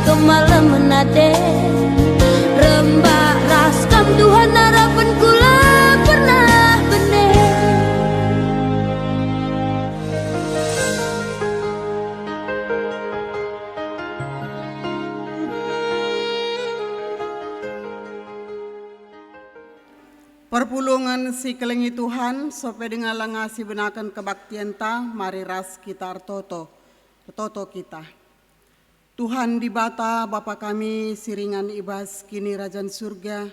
ke malam menade rembak raskam Tuhan harapan kula pernah bener. Perpulungan si kelengi Tuhan sope dengan langasi benakan kebaktian ta mari ras kita toto kita. Tuhan di bata Bapa kami siringan ibas kini rajan surga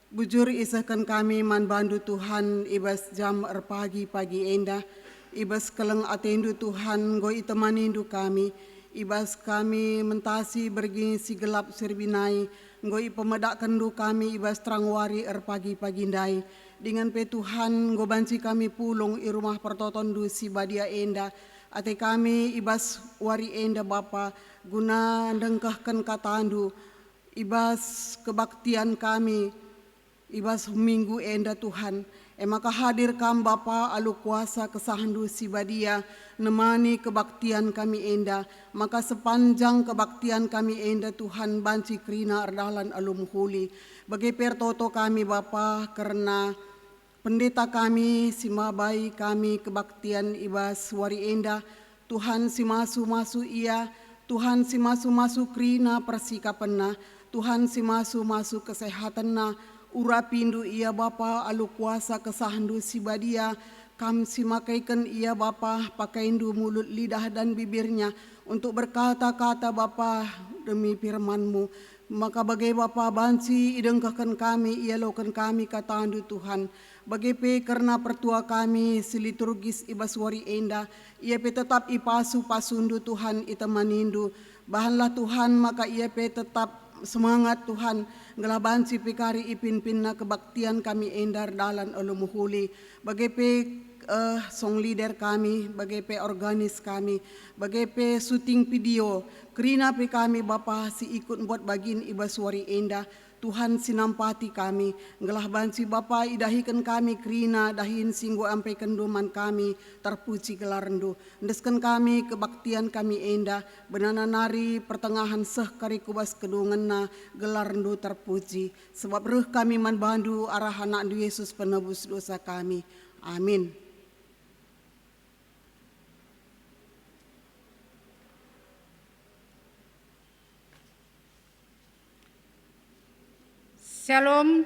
bujur isahkan kami man bandu Tuhan ibas jam pagi endah ibas keleng atendu Tuhan go itemanindu kami ibas kami mentasi berging si gelap sirbinai ngoi pemedak kendu kami ibas terang wari pagi ndai dengan pe Tuhan go banci kami pulung i rumah pertoton du si badia enda ate kami ibas wari enda Bapa guna dengkahkan katandu ibas kebaktian kami ibas minggu enda Tuhan maka hadir kam Bapa alu kuasa kesahandu si badia nemani kebaktian kami enda maka sepanjang kebaktian kami enda Tuhan banci krina ardahlan alum huli bagi pertoto kami Bapa karena pendeta kami si mabai kami kebaktian ibas wari enda Tuhan si masu ia Tuhan si masu krina persikapenna Tuhan si masu kesehatanna urapindu ia Bapa alu kuasa kesahandu si badia kam si makaikan ia Bapa pakaiindu mulut lidah dan bibirnya untuk berkata-kata Bapa demi firman-Mu maka bagai Bapa banci idengkahkan kami ia lokan kami katandu Tuhan bagai pe karena pertua kami si liturgis ibas wari enda ia pe tetap ipasu pasundu Tuhan itemanindu bahanlah Tuhan maka ia pe tetap semangat Tuhan ngelabansi pikari ipin-pinna kebaktian kami endar dalan olumuhuli bagai pe song leader kami bagai pe organis kami bagai pe syuting video kerina pe kami Bapa si ikut buat bagin ibaswari enda Tuhan sinampati kami ngelah bansi Bapa idahikan kami kerina dahin singgo ampe kenduman kami terpuji gelarendu ndeskan kami kebaktian kami enda benana nari pertengahan seh kari kubas kedungenna gelarendu terpuji sebab reh kami man bandu arah anak Yesus penebus dosa kami amin. Shalom,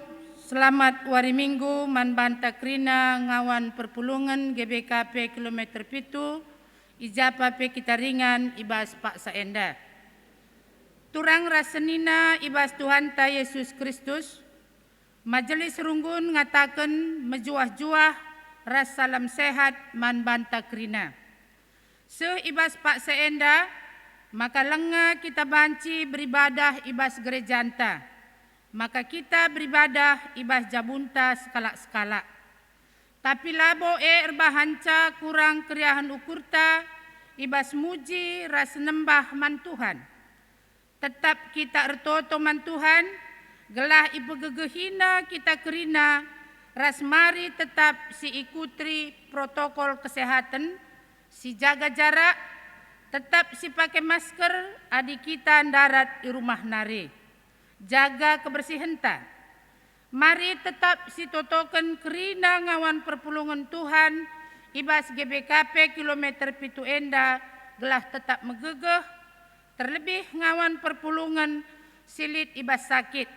selamat wari minggu man banta krina ngawan perpulungan GBKP kilometer pitu ijapa pe kita ringan ibas Pak Saenda. Turang rasenina ibas Tuhan ta Yesus Kristus majelis runggun ngatakan mejuah-juah ras salam sehat man banta krina. Se ibas Pak Saenda maka lenga kita banci beribadah ibas gerejanta. Maka kita beribadah ibas jabunta skala-skala. Tapi labo erbahanca kurang keriahan ukurta ibas muji ras nembah man Tuhan. Tetap kita ertoto man Tuhan, gelah ibu gegehina kita kerina ras mari tetap si ikuti protokol kesehatan, si jaga jarak, tetap si pakai masker, adik kita darat di rumah nari. Jaga kebersihan ta. Mari tetap si totokan kerina ngawan perpulungan Tuhan ibas GBKP kilometer pitu enda gelah tetap megegeh terlebih ngawan perpulungan silit ibas sakit.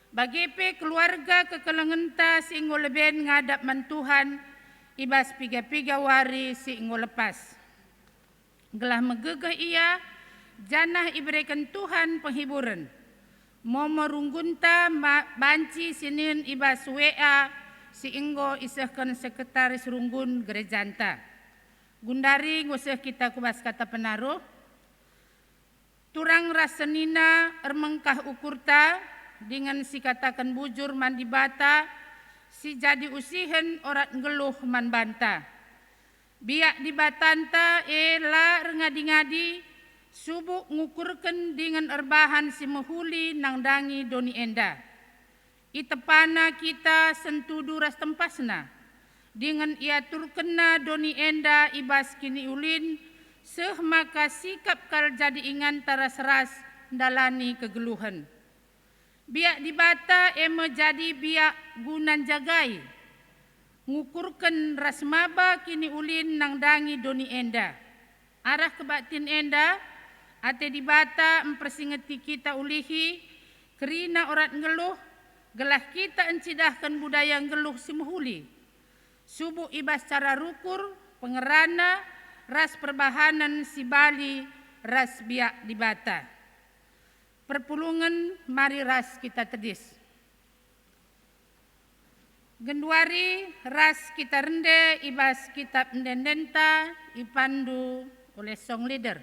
Bagi pe keluarga kekelengan ta si ingo leben ngadap man Tuhan ibas piga-piga wari si ingo lepas. Gelah megegeh ia janah iberikan Tuhan penghiburan. Momo runggunta banci sinin ibas WA si inggo isahkan sekretaris runggun gerejanta. Gundari ngusah kita kubas kata penaruh. Turang rasenina ermengkah ukurta dengan si katakan bujur mandi bata si jadi usihen orat ngeluh man banta. Biak di batanta ela ngadi-ngadi subuk ngukurkan dengan erbahan si mehuli nang dangi doni enda. Itepana kita sentudu ras tempasna. Dengan ia turkena doni enda ibas kini ulin. Seh maka sikap kal jadi ingan taras ras dalani kegeluhan. Biak di bata ema jadi biak gunan jagai. Ngukurkan ras maba kini ulin nang dangi doni enda. Arah kebatin enda, ate di bata mempersingeti kita ulihi, kerina orat ngeluh, gelah kita encidahkan budaya ngeluh simuhuli. Subuh ibas cara rukur, pengerana, ras perbahanan si Bali, ras biak di bata. Perpulungan mari ras kita tedis. Genduari ras kita rende ibas kitab ndendenta ipandu oleh song leader.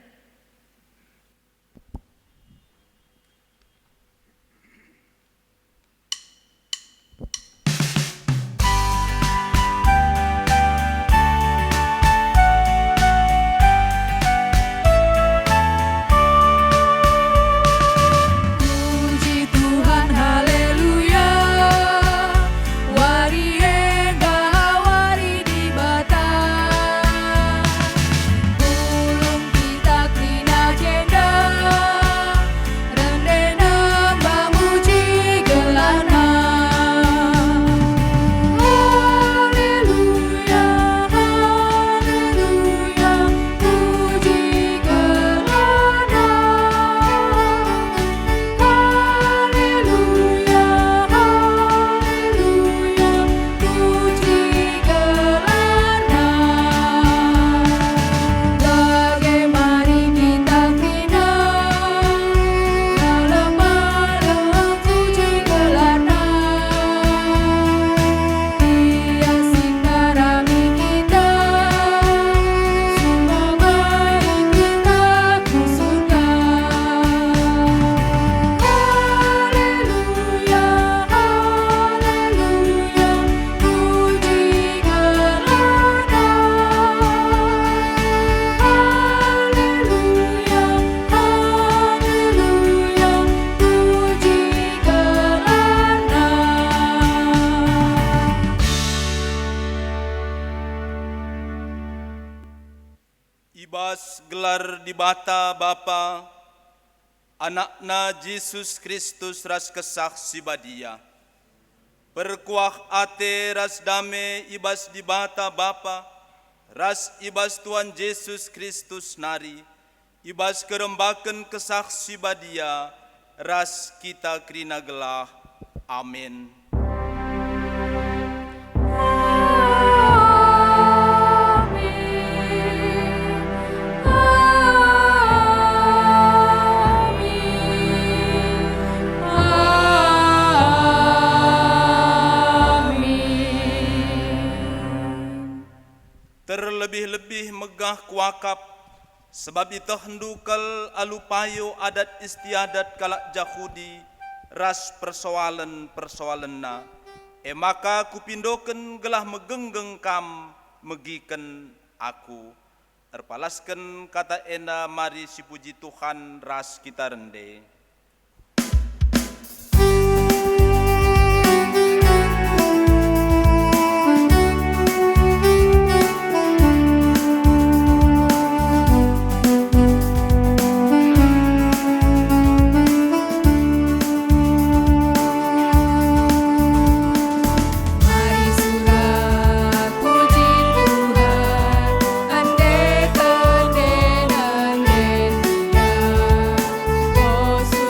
Ibas gelar di bata Bapa, anakna Yesus Kristus ras kesaksi badia. Perkuah ate ras dame ibas di bata Bapa, ras ibas Tuhan Yesus Kristus nari, ibas kerembakan kesaksi badia, ras kita kerina gelah. Amin. Terlebih-lebih megah kuakap, sebab itu hendukal alupayo adat istiadat kalak Yahudi ras persoalan-persoalanna. Maka kupindoken gelah megenggeng kam megiken aku. Erpalasken kata enda mari si puji Tuhan ras kita rende. Oh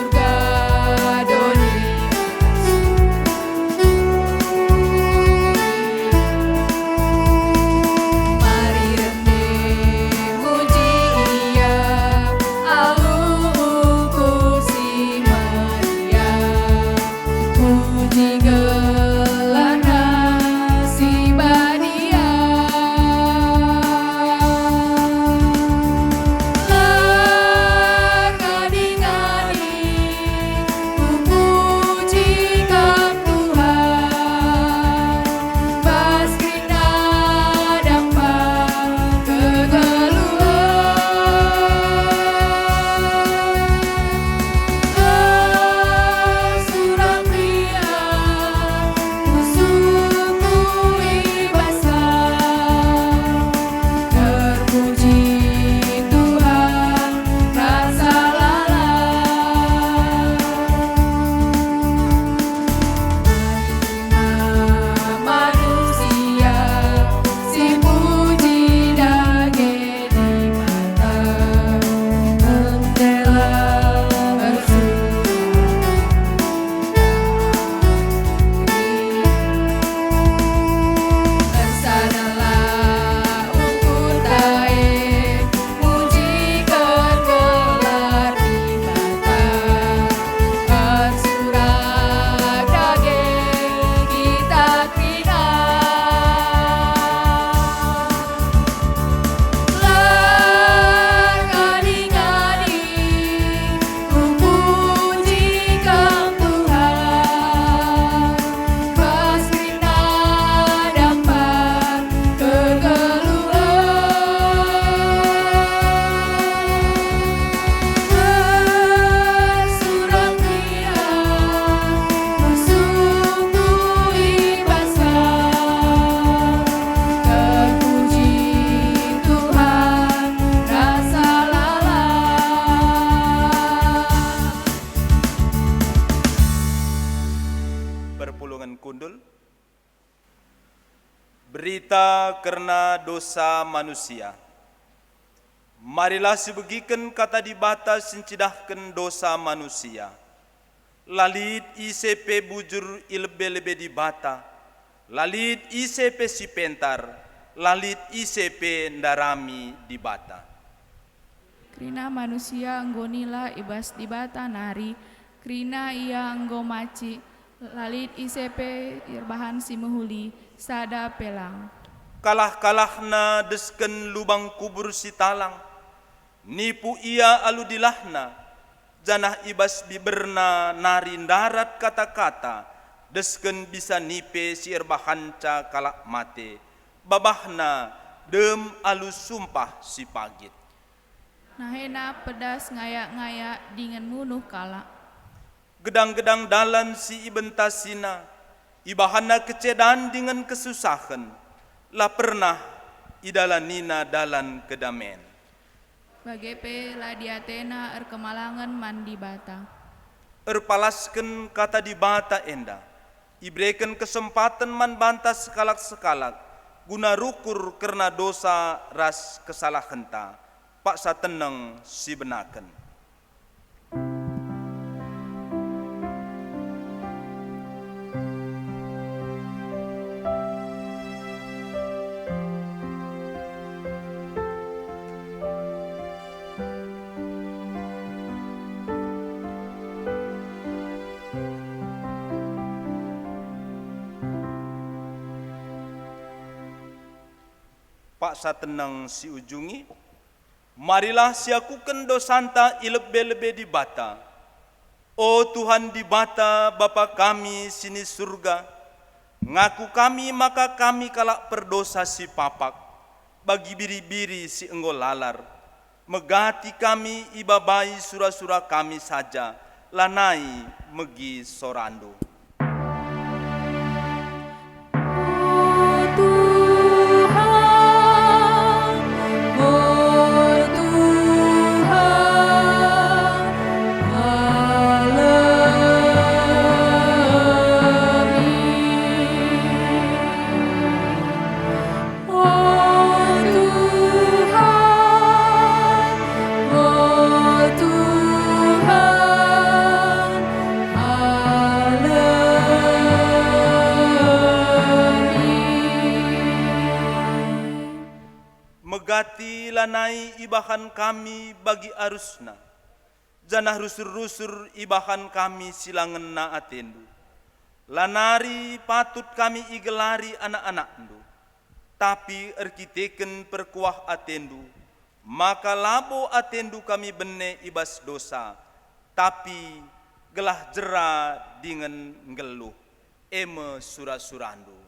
menderita karena dosa manusia. Marilah sebegiken kata dibata sincidahken dosa manusia. Lalit ICP bujur ilebe-lebe dibata. Lalit ICP si pentar. Lalit ICP ndarami dibata. Krina manusia anggonila ibas dibata nari. Krina ia anggo maci. Lalit ICP irbahan si mehuli. Sada pelang. Kalah-kalahna desken lubang kubur si talang. Nipu ia alu dilahna, janah ibas biberna nari darat kata-kata, desken bisa nipe si erbahanca kalak mate, babahna dem alu sumpah si pagit. Nahena pedas ngayak-ngayak dengan munuh kalak. Gedang-gedang dalan si ibentasina, ibahana kecedan dengan kesusahan, lah pernah idalanina dalan kedamen. Bagepe la di Athena erkemalangan mandi bata. Erpalasken kata di bata enda, ibreken kesempatan man bantah sekalak-sekalak, guna rukur karena dosa ras kesalahenta, pak sateneng si benaken. Pak satenang si ujungi, marilah siakuken dosanta ilebe-lebe di bata. O Tuhan di bata Bapa kami sini surga, ngaku kami maka kami kalak perdosa si papak, bagi biri-biri si enggo lalar, megati kami ibabai sura-sura kami saja, lanai megi sorando. Megati lanai ibahan kami bagi arusna, janah rusur-rusur ibahan kami silangen na atendu. Lanari patut kami igelari anak-anakndu, tapi erkiteken perkuah atendu, maka labo atendu kami bene ibas dosa, tapi gelah jera dengan ngeluh, eme sura-surandu.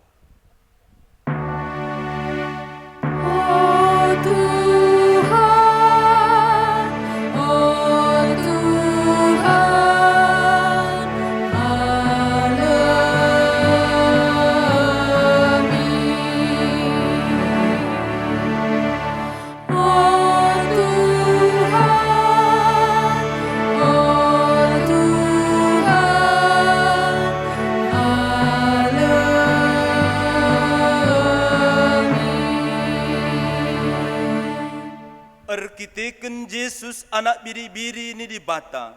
Erkiteken Yesus anak biri-biri ni di bata,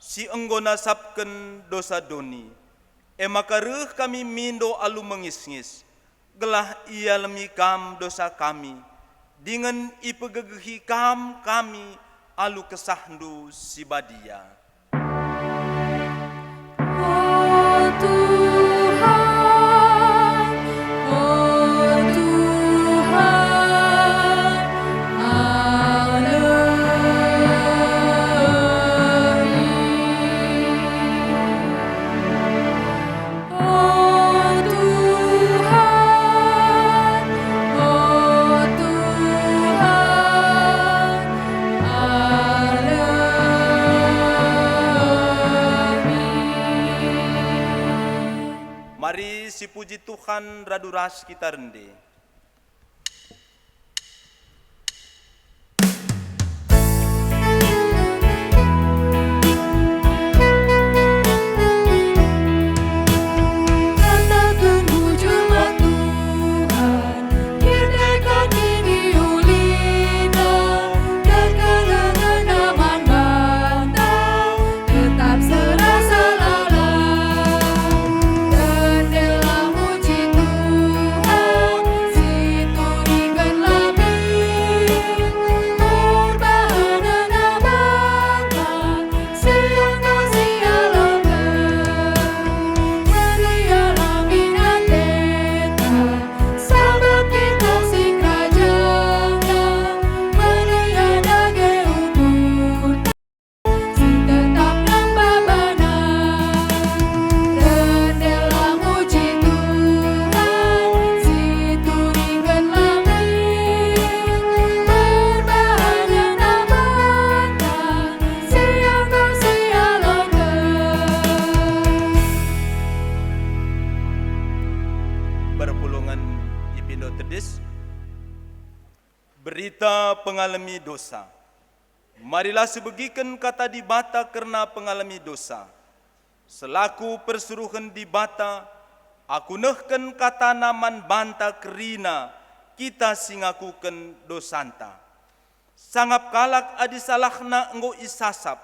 si enggo nasabken dosa doni. Maka reh kami mindo alu mengis-ngis, gelah ia lemi kam dosa kami, dengan ipegegehi kam kami alu kesahdu si badia. Mari si puji Tuhan raduras kita rende. Katakan bujur Tuhan, kita pengalami dosa. Marilah sebegikan kata di bata karena pengalami dosa. Selaku persuruhan di bata, aku nehken kata naman banta kerina kita singakuken dosanta. Sangap kalak adi salahna enggo isasap,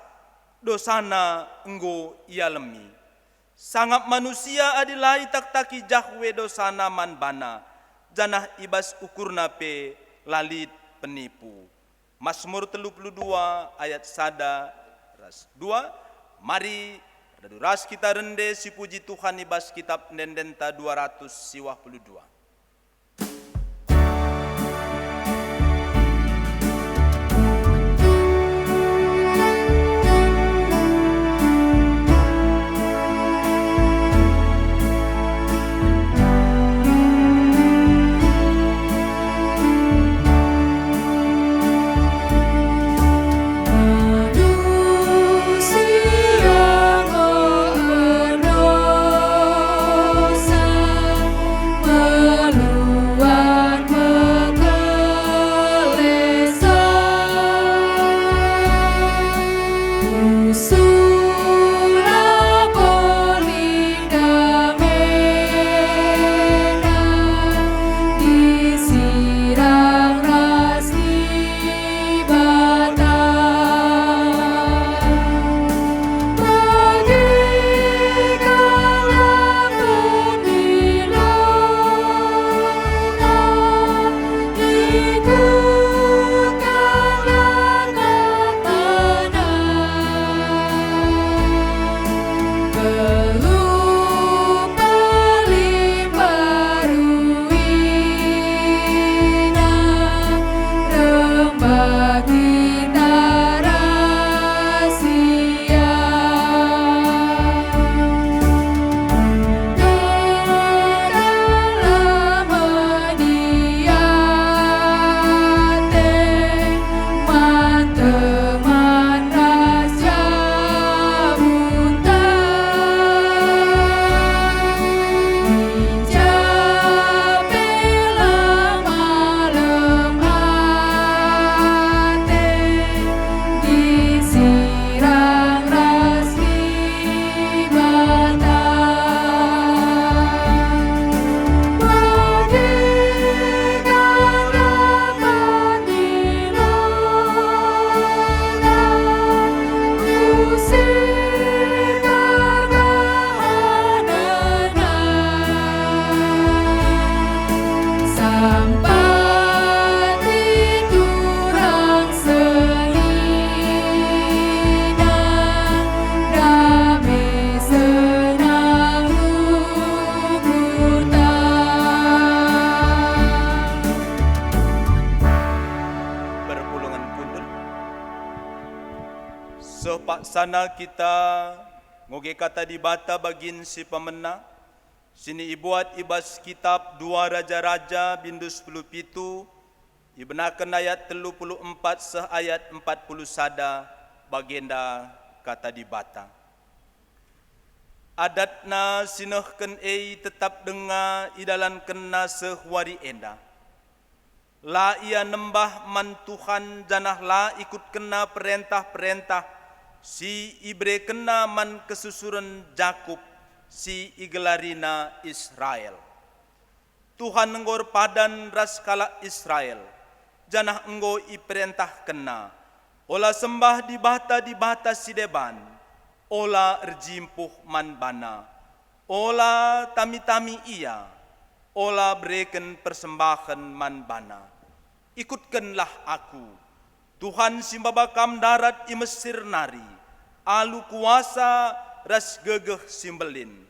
dosana enggo ialemi. Sangap manusia adi lai tak-taki jahwe dosana man bana, janah ibas ukurna pe lalit penipu. Mazmur 32 ayat 1 ras 2. Mari ras kita rende si puji Tuhan ibas kitab Nendenta 252. Sana kita ngoge kata di bata bagin si pemena. Sini ibuat ibas kitab 2 Raja-Raja bindu 10 pitu. Ibenakan ayat 34 seh ayat 40 sada bagenda kata di bata. Adatna sinehken tetap denga idalan kena sehwari enda. La ia nembah man Tuhan janah la ikut kena perintah-perintah si ibre kena man kesusuran Jakub, si igelarina Israel. Tuhan enggor padan ras kala Israel, janah enggo iperintah kena. Ola sembah di bata si deban, ola erjimpuh man bana, ola tami-tami ia, ola breken persembahan man bana. Ikutkanlah aku, Tuhan simbabakam darat i Mesir nari, alu kuasa ras gegeh simbelin.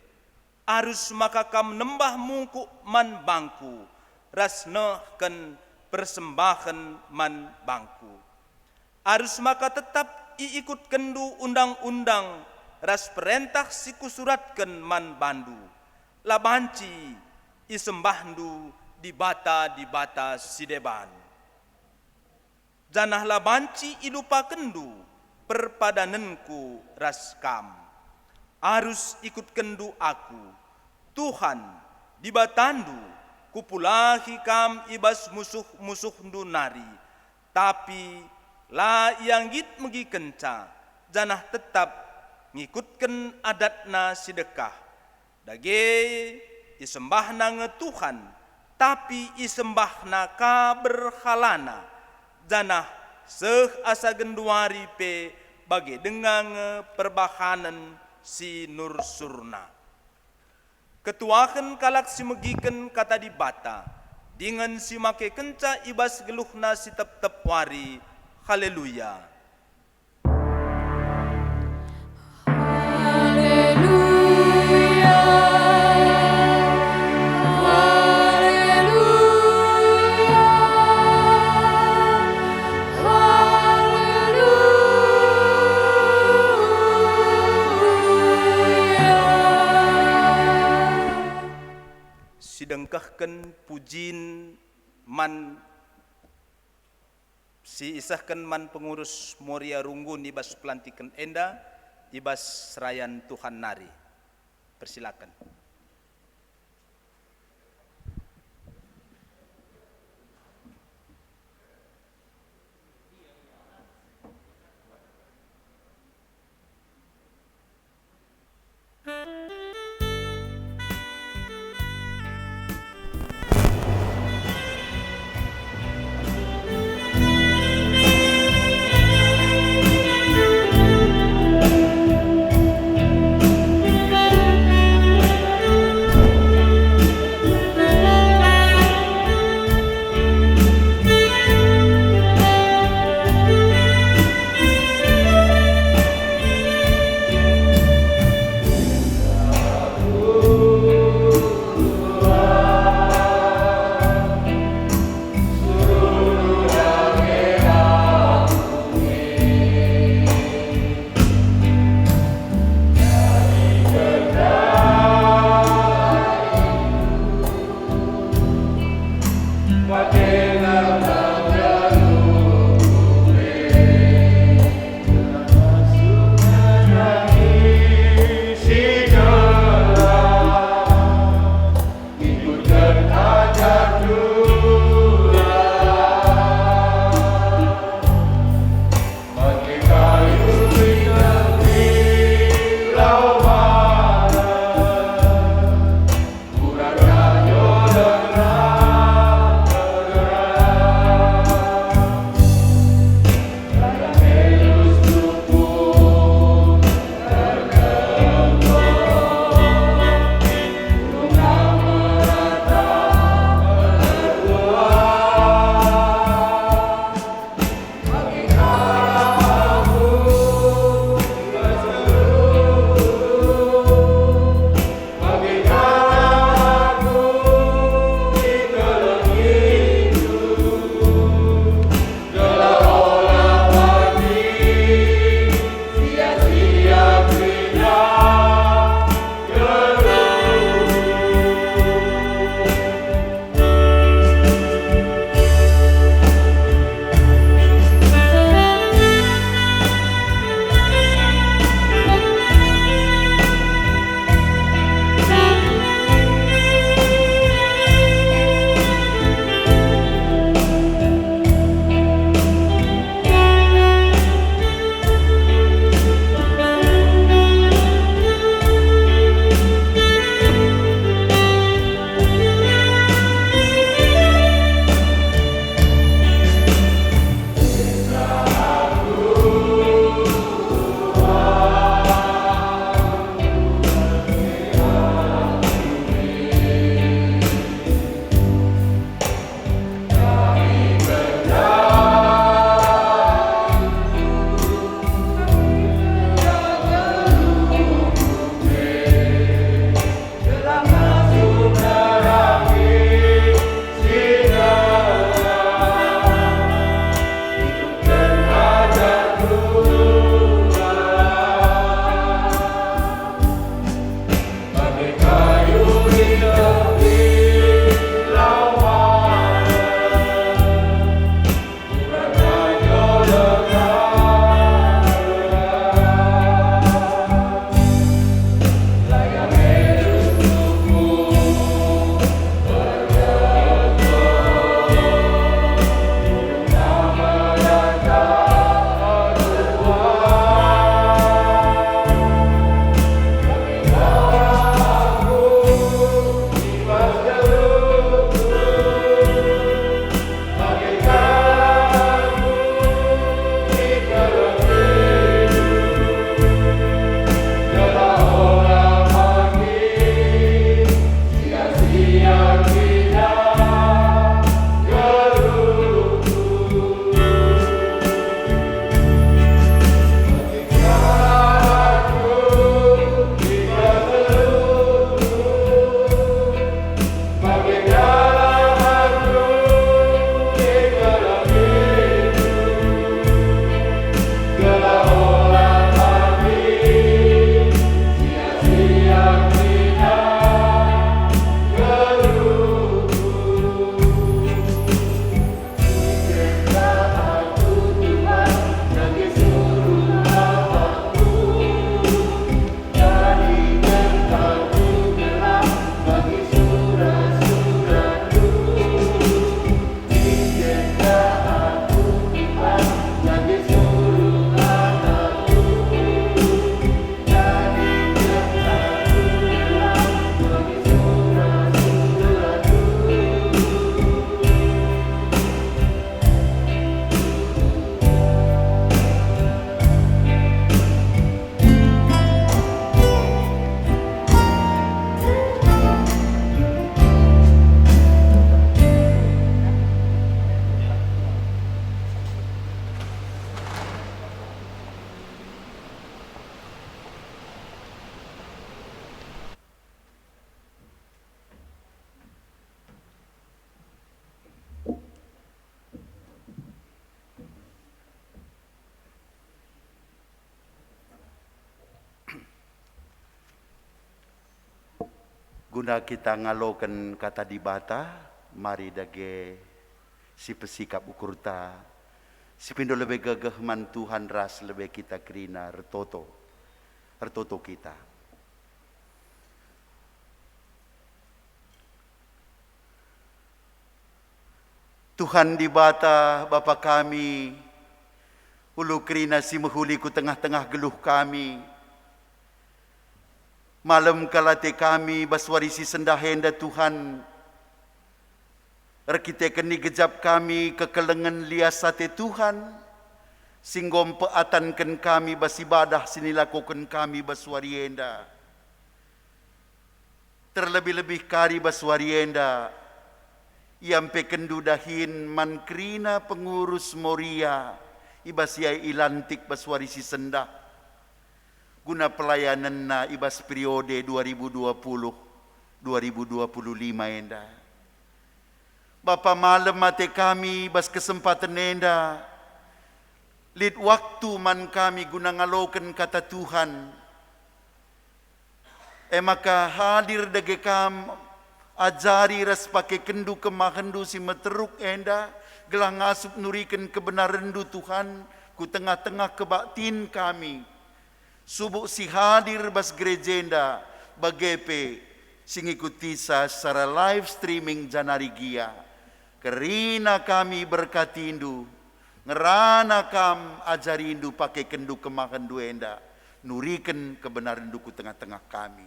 Arus maka kam nembah mungku man bangku, ras nehken persembahan man bangku. Arus maka tetap iikut kendu undang-undang, ras perintah siku suratken man bandu. Labanci isembahdu di bata sideban. Janah labanci ilupa kendu perpadananku raskam. Arus ikut kendu aku, Tuhan dibatandu kupulahi kam ibas musuh-musuh nari. Tapi la yang git megi kenca, janah tetap ngikutkan adatna sedekah. Dage isembahna nge Tuhan, tapi isembahna ka berhalana. Janah seh asa genduari pe bagi dengan perbahanan si nur surna. Ketuakan kalak si megiken kata di bata, dengan si make kenca ibas geluhna si tep-tep wari. Haleluya. Sidengkahkan pujin man si isahkan man pengurus Moria Runggun ibas pelantikan enda ibas serayan Tuhan nari. Persilakan. Guna kita ngalokan kata di bata, mari dage si pesikap ukurta, si pindo lebih gagah man Tuhan ras lebih kita kerina retoto kita. Tuhan di bata Bapa kami, ulu kerina si mehuli ku tengah-tengah geluh kami. Malam kalate kami baswarisi sendahenda Tuhan. Rekite keni gejap kami kekelengan liasate Tuhan. Singgom peatankan kami basibadah sinilakukan kami baswarienda. Terlebih-lebih kari baswarienda. Iampe kendu dahin mankrina pengurus Moria. Ibasiai ilantik baswarisi sendah. Guna pelayanan na ibas periode 2020-2025 enda. Bapa malam mate kami bas kesempatan enda. Lid waktu man kami guna ngalokan kata Tuhan. Maka hadir dage kam ajari ras pakai kendu kemahendu si meteruk enda. Gelah ngasup nurikan kebenaran du Tuhan. Ku tengah-tengah kebaktin kami. Subuk si hadir bas gerejenda bagepe singikuti secara live streaming janarigia. Kerina kami berkatindu, ngerana kam ajarindu pakai kendu kemakan duenda, nurikan kebenaran duku tengah-tengah kami.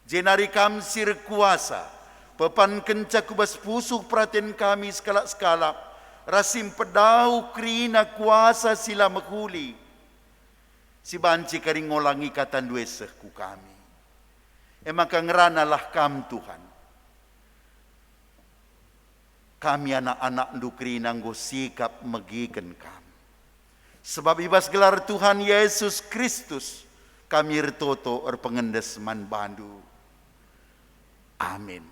Jenari kam sir kuasa, pepan kencaku bas pusuh perhatian kami sekalak-sekalak, rasim pedau kerina kuasa sila mekuli. Si banci kari ngolangi kata dueseh ku kami. Maka ngeranalah kam Tuhan. Kami anak-anak ndukri nanggo sikap megiken kam. Sebab ibas gelar Tuhan Yesus Kristus. Kami retoto pengendes man bandu. Amin.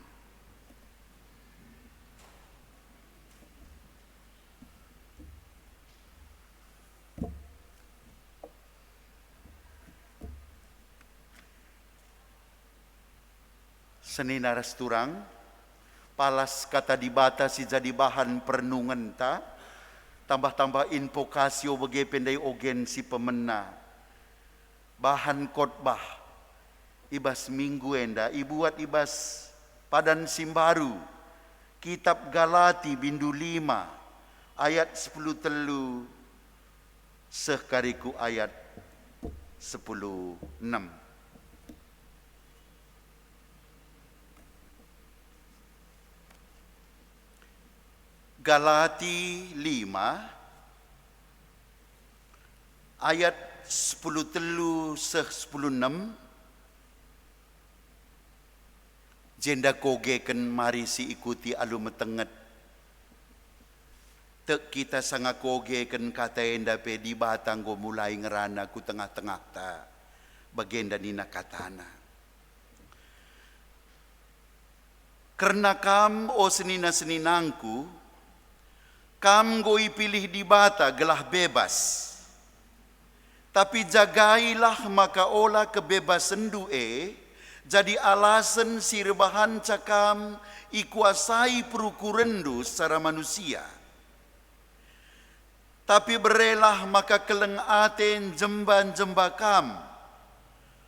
Seni naras turang, palas kata dibatasi jadi bahan perenungan ta, tambah-tambah invokasio bagi pendai ogen si pemena, bahan khotbah, ibas minggu enda, ibuat ibas padan simbaru, kitab Galati bindu 5, ayat 10 telu, sekariku ayat 10:6. Galati 5 ayat 10 telu 10:6 jenda kogeken mari si ikuti alu metenget tek kita sanga kogeken kata enda pe di batang go mulai ngerana ku tengah-tengah ta bagenda nina katana karena kam o senina-seninangku kam goi pilih di bata gelah bebas. Tapi jagailah maka olah kebebasan due jadi alasan si rebahan cakam ikuasai perukurendu secara manusia. Tapi berelah maka keleng aten jemban-jemba kam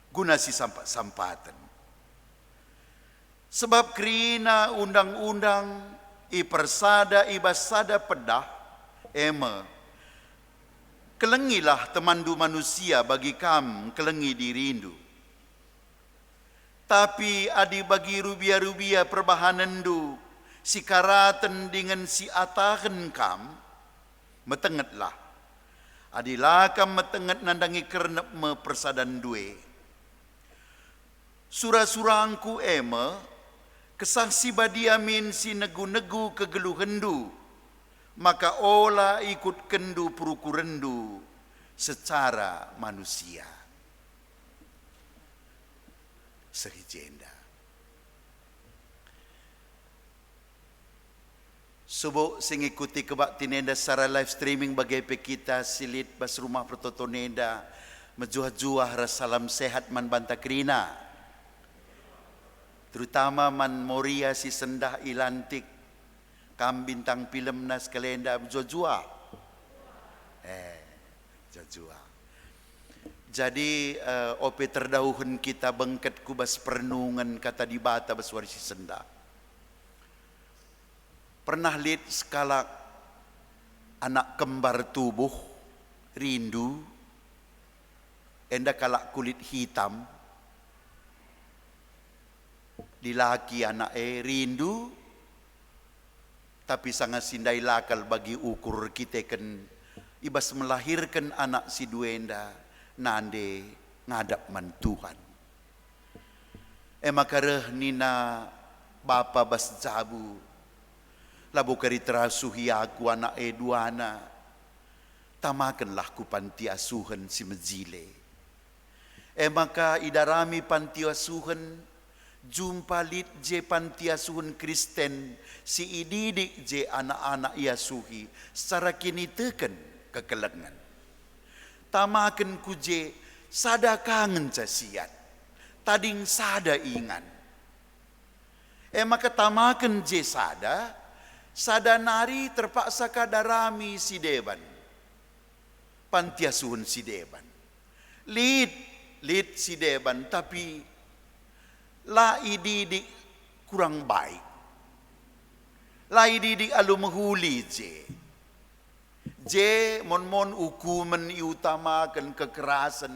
guna si sampatan. Sebab kerina undang-undang ipersada ibasada pedah kelengilah temandu manusia bagi kam kelengi dirindu. Tapi adi bagi rubia-rubia perbahanan du si karaten dengan si atahen kam metengetlah. Adilah kam metenget nandangi kernep me persadan due. Surah-surahku kesaksi badiamin si negu-negu kegeluhendu, maka olah ikut kendu perukurendu secara manusia. Sehijenda. Subuh sing ikuti kebakti nenda secara live streaming bagi kita silit bas rumah pertoto nenda mejuah-juah salam sehat man banta kerina. terutama man Moria si sendah ilantik, kam bintang film nas kalenda jojua. Jojua. Jadi ope terdauhun kita bengket kubas pernungan kata di bata baswari si sendah. Pernah lihat skala anak kembar tubuh rindu, enda kalak kulit hitam, dilaki anak rindu, tapi sangat sindai lakal bagi ukur kita kan ibas melahirkan anak si duenda nande ngadap man Tuhan. Makareh nina bapa bas jabu labu kari terasuhi aku anak duana, tamakanlah ku panti asuhan si mejile. Maka idarami panti asuhan, jumpa lit je panti asuhan Kristen, si ididik je anak-anak iasuhi, secara kini teken kekelengan. Tamakan ku je sada kangen casiat, tading sada ingan. Maka tamakan je sada nari terpaksa kadarami si deban, panti asuhan si deban. Lid si deban, tapi la ididik kurang baik. La ididik alu menghuli je mon hukuman iutamakan kekerasan,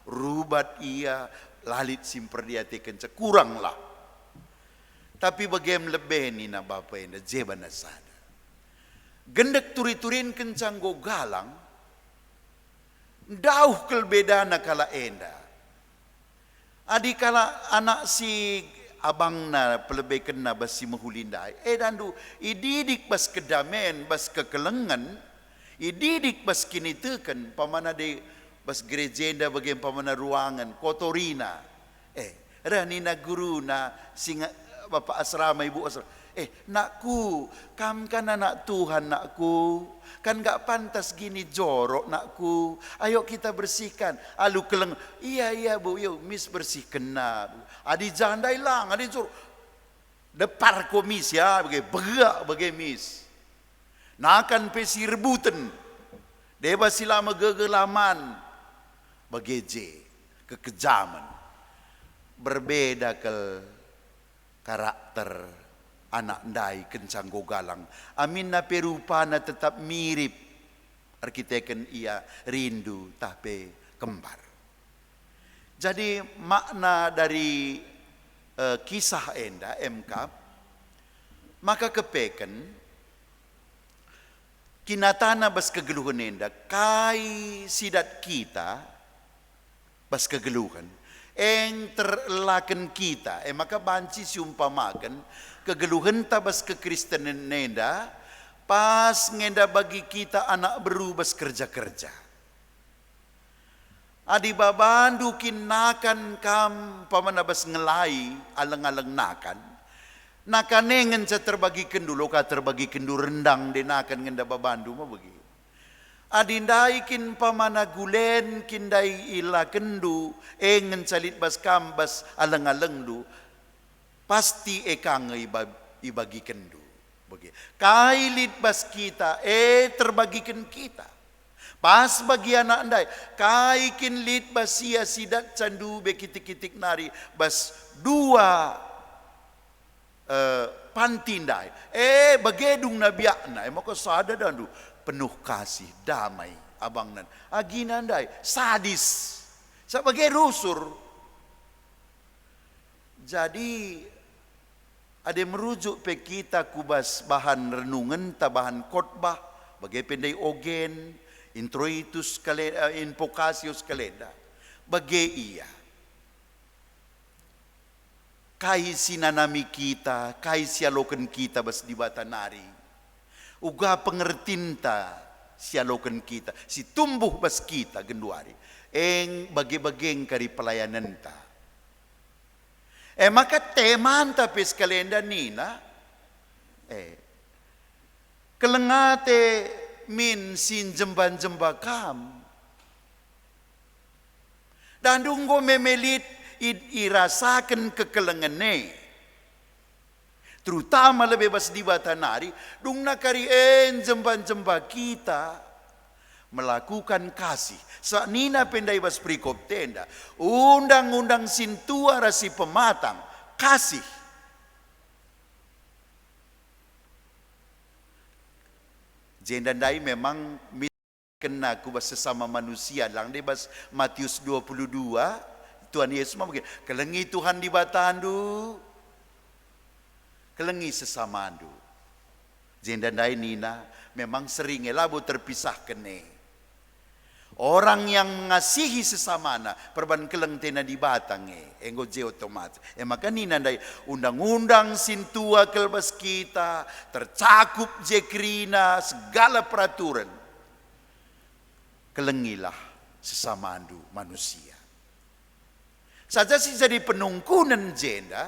rubat ia lalit simper dia teken kurang lah. Tapi bagaimana lebih ni na bapa enda jeban sada. Gendek turi-turin kencang go galang, dauh kelbeda na kala enda. Adi kala anak si abang na pelebih kena basi menghulindai. Dandu ididik bas kedamen bas kekelengan, ididik bas kini teken pamana de bas gerejenda bagian pamana ruangan kotorina. Ranina guru na singa Bapak asrama, ibu asrama. Nakku, kam kan anak Tuhan nakku. Kan gak pantas gini jorok nakku. Ayo kita bersihkan. Alu keleng. Iya bu, yuk mis bersihkan na. Adi jandai lang, adi jorok. Depar komis ya, begak bagai mis. Nakan pesi rebutan. Deba silama gegelaman. Bageje, kekejaman. Berbeda ke karakter anak ndai kencang gogalang. Amin na perupa na tetap mirip. Arkiteken ia rindu tapi kembar. Jadi makna dari kisah enda MK, maka kepeken kinatana bas kegeluhan enda kai sidat kita bas kegeluhan eng terlaken kita, maka banci siumpamakan kegeluhan tabas kekristenan nenda pas ngenda bagi kita anak berubas kerja-kerja. Adi babandu kinakan kam pamanabas ngelai aleng-aleng nakan nengen sa terbagi kendu loka terbagi kendu rendang dinakan ngenda babandu mo bagi. Adindai kin pamana gulen kindai ila kendu engen salit bas kambas aleng-aleng du pasti ekang ibagi kendu bagi kailit bas kita terbagikan kita pas bagi anak andai kaikin lit bas sia sidat candu bekitik-kitik nari bas dua pantindai bagedung nabiakna maka sada dandu penuh kasih, damai, abang nan. Aginandai, sadis. Sebagai rusur. Jadi, ada merujuk pe kita kubas bahan renungan, bahan khotbah, bagai pendai ogen, introitus kalenda, invocatius kalenda. Bagai iya. Kai sinanami kita, kai sialokan kita bas di batanari. Uga pengertinta sialokan kita, si tumbuh bas kita genduari, eng bagi-baging kari pelayanan ta. Maka teman tapi sekalian nina, kelengate min sin jemban-jemba kam. Dan dunggo memelit irasakan kekelengane, Terutama lebih bebas di batanari, dung nakari jemba-jemba kita melakukan kasih. Sa nina pendai bas prikop tenda, undang-undang sintua rasi pematang, kasih. Jendandai memang kena kubas sesama manusia. Lang di bas Matius 22, Tuhan Yesus mungkin kelengi Tuhan di batandu, kelengi sesama andu. Jendandai nina memang sering labu terpisah kene. Orang yang mengasihi sesamana perban keleng tena di batange enggo je otomatis. Maka nina ndai undang-undang sintua kelbas kita tercakup je krina segala peraturan. Kelengilah sesama andu manusia. Saja sih jadi penungkunan jenda.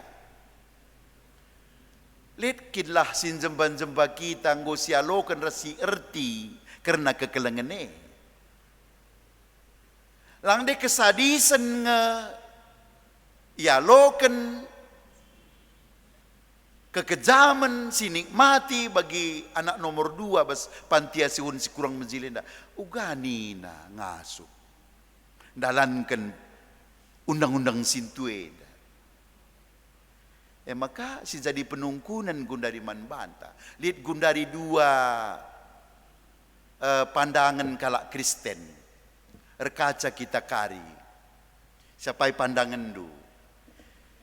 Lihatlah sin jemban-jemba kita nggo sialokan rasi erti karena kekelengene. Lang de kesadisan nge ialokan kekejaman sinikmati bagi anak nomor 2 bas panti asuhan si kurang menjilinda. Uganina ngasup. Dalankan undang-undang sintueda. Maka si jadi penungkunan Gundari Manbanta. Lihat Gundari 2 pandangan kalak Kristen. Rekaca kita kari. Siapai pandangan du.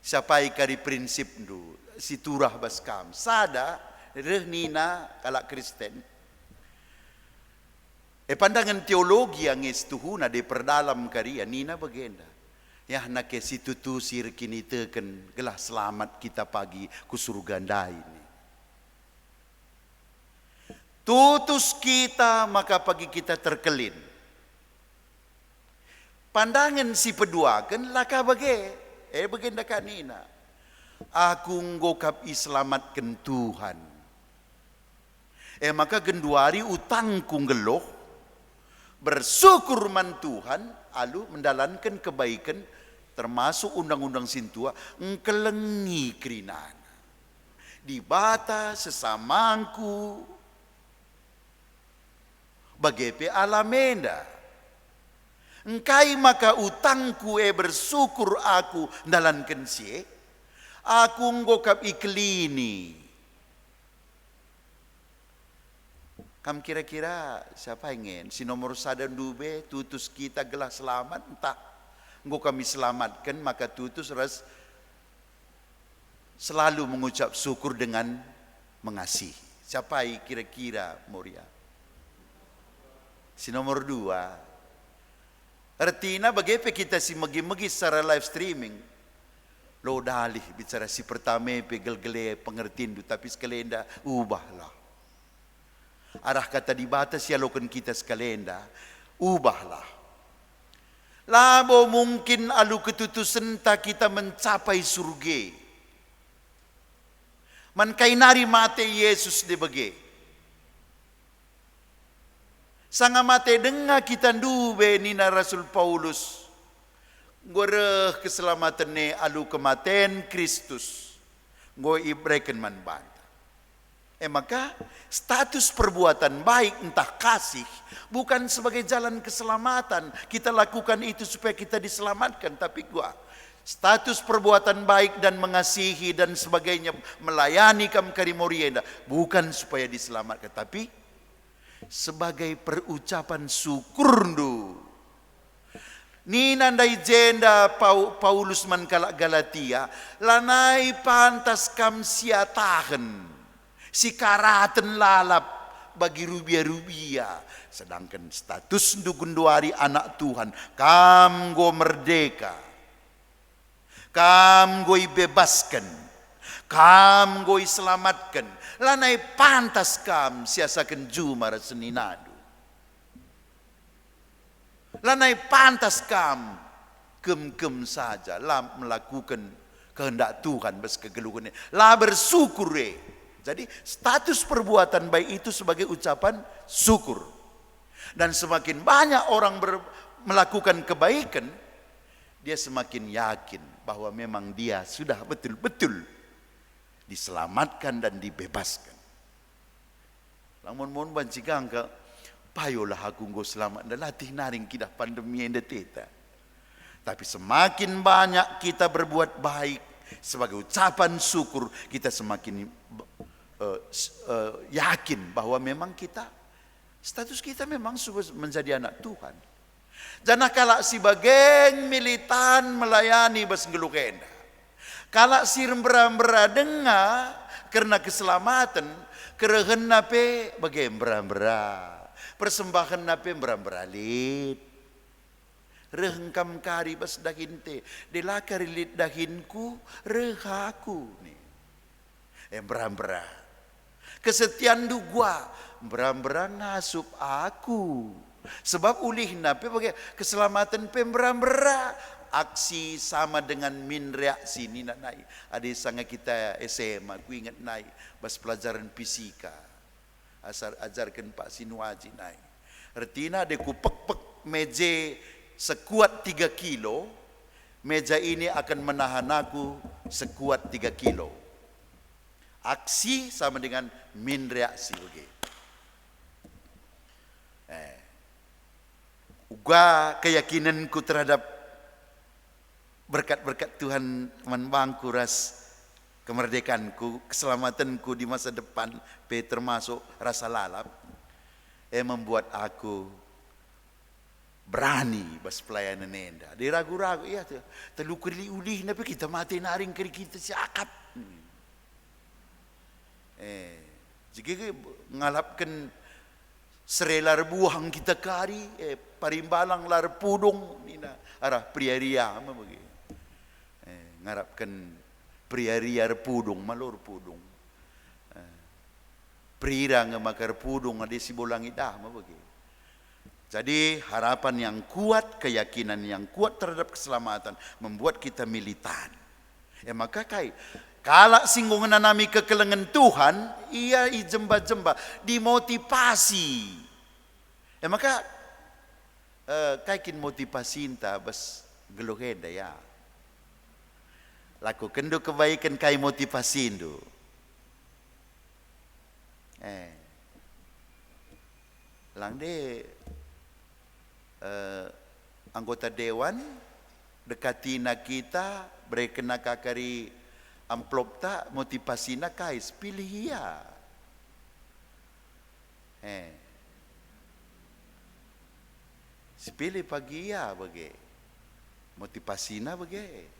Siapai kari prinsip du. Si turah baskam. Sada rehnina kalak Kristen. Pandangan teologi yang istuhuna de perdalam kari nina bagenda. Ya nak si tutu sir kini teken gelah selamat kita pagi ku surga ini. Tutus kita maka pagi kita terkelin. Pandangan si peduakan laka bage. Bagenda kanina. Aku ngokap islamatkan Tuhan. Maka genduari utang kunggeloh. Bersyukur man Tuhan. Alu mendalankan kebaikan. Termasuk undang-undang sintua. Ngkelengi kerinana. Dibata sesamangku. Bagepe alamenda. Engkai maka utangku bersyukur aku dalankan sie. Aku ngokap iklini. Kam kira-kira siapa ingin? Si nomor 1 dube tutus kita gelah selamat entah. Engkau kami selamatkan maka tutus ras selalu mengucap syukur dengan mengasihi. Siapa kira-kira Moria? Si nomor 2. Artinya bagaimana kita si megi-megi secara live streaming. Lo dalih bicara si pertama pegel-gele pengertian du tapi sekalenda ubahlah. Arah kata di batas ya lokan kita sekalenda ubahlah. Labo mungkin alu ketutusan tak kita mencapai surga. Man kainari mate Yesus de bage. Sanga mate denga kita dube nina Rasul Paulus. Ngoreh keselamatan ne alu kematian Kristus. Ngo ibreken man banta. Maka status perbuatan baik entah kasih bukan sebagai jalan keselamatan. Kita lakukan itu supaya kita diselamatkan. Tapi status perbuatan baik dan mengasihi dan sebagainya melayani kam karimorienda bukan supaya diselamatkan. Tapi sebagai perucapan syukur du. Ni nandai jenda Paulus man kalak Galatia lanai pantas kam siatahen si karaten lalap bagi rubia-rubia. Sedangkan status dugunduari anak Tuhan kam go merdeka, kam go bebaskan, kam go selamatkan. Lanai pantas kam siasakan jumar seninadu. Lanai pantas kam kem-kem saja lah melakukan kehendak Tuhan bes kegeluhannya. Lah bersyukur. Jadi status perbuatan baik itu sebagai ucapan syukur. Dan semakin banyak orang melakukan kebaikan, dia semakin yakin bahwa memang dia sudah betul-betul diselamatkan dan dibebaskan. Lamun mon bancigang ka payolah aku nggo selamat dan latih naring kidah pandemi enda teta. Tapi semakin banyak kita berbuat baik sebagai ucapan syukur, kita semakin yakin bahwa memang kita status kita memang sudah menjadi anak Tuhan. Jangan kalak si bageng militan melayani bas ngelukenda. Kalak si rembera denga karena keselamatan kerehen nape bageng berambera. Persembahan nape berambera lid. Rehengkam kari bas dahin te. Dela kari lid dahinku rehaku nih. Berambera. Kesetiaan du gua berambera ngasup aku. Sebab ulih nape bagi keselamatan pemberambera aksi sama dengan min reaksi ni nak naik. Ada sanga kita SMA, aku ingat naik bas pelajaran fisika. Ajarkan Pak Sinuaji naik. Retina ada ku pek meja sekuat 3 kilo. Meja ini akan menahan aku sekuat 3 kilo. Aksi sama dengan min reaksi bagi. Uga keyakinanku terhadap berkat-berkat Tuhan manbangku ras kemerdekaanku, keselamatanku di masa depan, termasuk rasa lalap, membuat aku berani bas pelayanan enda. Dia ragu-ragu, ya terluka ulih, tapi kita mati naring kiri kita siakap. Jika ngalapkan serelar buang kita kari, parimbalang lar pudung nina arah priaria ama bagi. Ngarapkan priaria pudung malur pudung. Prira ngamakar pudung ade si bolang idah ama bagi. Jadi harapan yang kuat, keyakinan yang kuat terhadap keselamatan membuat kita militan. Maka kai kalau singgungan nami kekelengan Tuhan, ia jemba-jemba dimotivasi. Maka kaikin motivasi inta bas gelohenda ya. Lakukan do kebaikan kai motivasi do. Lang de anggota dewan dekati na kita berkena kakari amplop tak motivasi nak kais pilih ya. Pilih pagi ya bagi motivasi na bagi.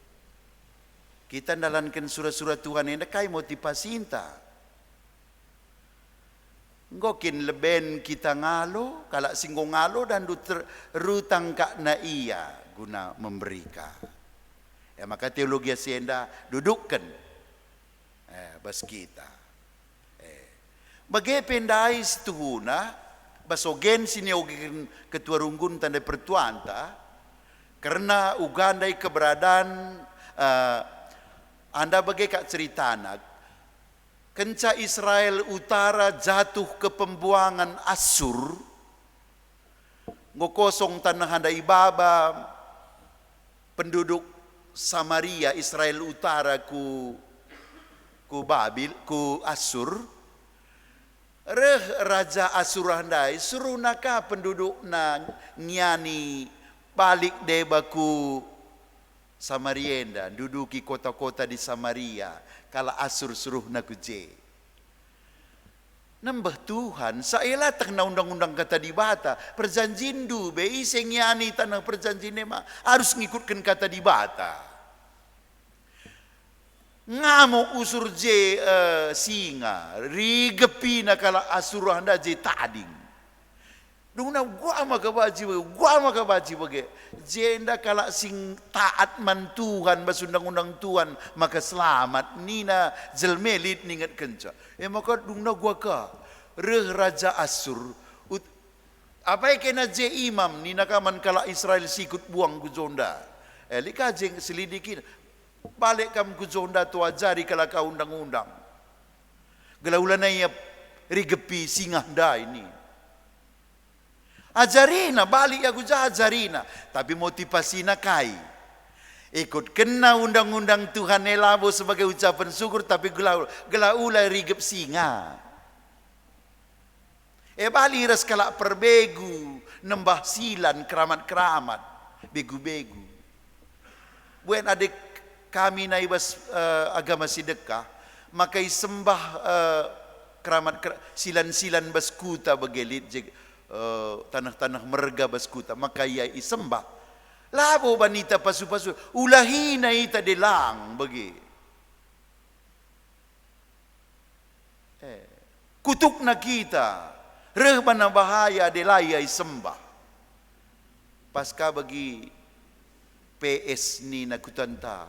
Kita dalankan surat-surat Tuhan ini kai motivasi inta. Ngokin leben kita ngalo, kalau singgung ngalo dan rutang kak na iya guna memberikan. Maka teologi sienda dudukkan bas kita. Bagai pendai situhuna basogen siniogen ketua runggun tanda pertuanta karena ugandai keberadaan anda bagai kak ceritanak kenca Israel utara jatuh ke pembuangan Asur ngokosong tanah handai baba penduduk Samaria Israel utara ku Babil ku Asur raja Asur handai suruh naka penduduk na nyani balik deba ku Samarienda duduki kota-kota di Samaria kala Asur suruh naku je nambah Tuhan saela tengna undang-undang kata di bata perjanjian du be iseng nyani tanah perjanjian nema harus ngikutkan kata di bata ngamo usur je singa rigepi na kala Asur handa je tading dungna gua maka baji bagi jenda kala sing taat man Tuhan bas undang-undang Tuhan maka selamat nina jelmelit ningat kenca maka dungna gua ka raja Asur apa kena je imam nina kaman kala Israel sikut buang kujonda lika jeng selidiki balik kam kujonda tu ajari kala ka undang-undang gelaulan ya rigepi singah da ini ajarina balik aku ajarina tapi motivasi na kai Ikut kena undang-undang Tuhan elabo sebagai ucapan syukur, tapi gelaula rigep singa. Bali ras kalak perbegu, nembah silan keramat-keramat, begu-begu. Buat adik kami naibas agama sedekah, maka sembah keramat silan-silan baskuta begelit tanah-tanah merga baskuta, maka ia isembah. Labo banita pasu-pasu, ulahina ita delang bagi. Kutuk na kita, rehbana bahaya delaya isembah. Pasca bagi PS ni na kutanta.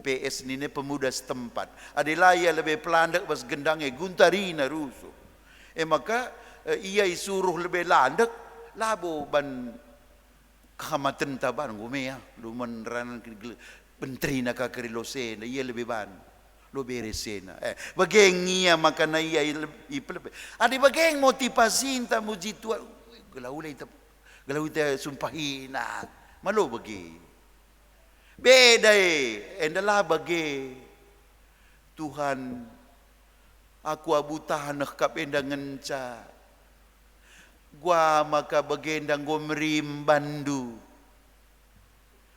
PS ni pemuda setempat. Adelaya lebih pelandak bas gendangnya guntarina rusuh. Maka ia isuruh lebih landak, labo ban Kamatan taban gumea luman ranan menteri nak karilosena ia lebih ban lo beresena bageng ia makana ia ipelep adi bageng motivasi ta muji tua galau ita sumpahina malo bagi beda endala bagi Tuhan aku abutahan nak kapendangan ca gua maka bagendang gua merimbandu.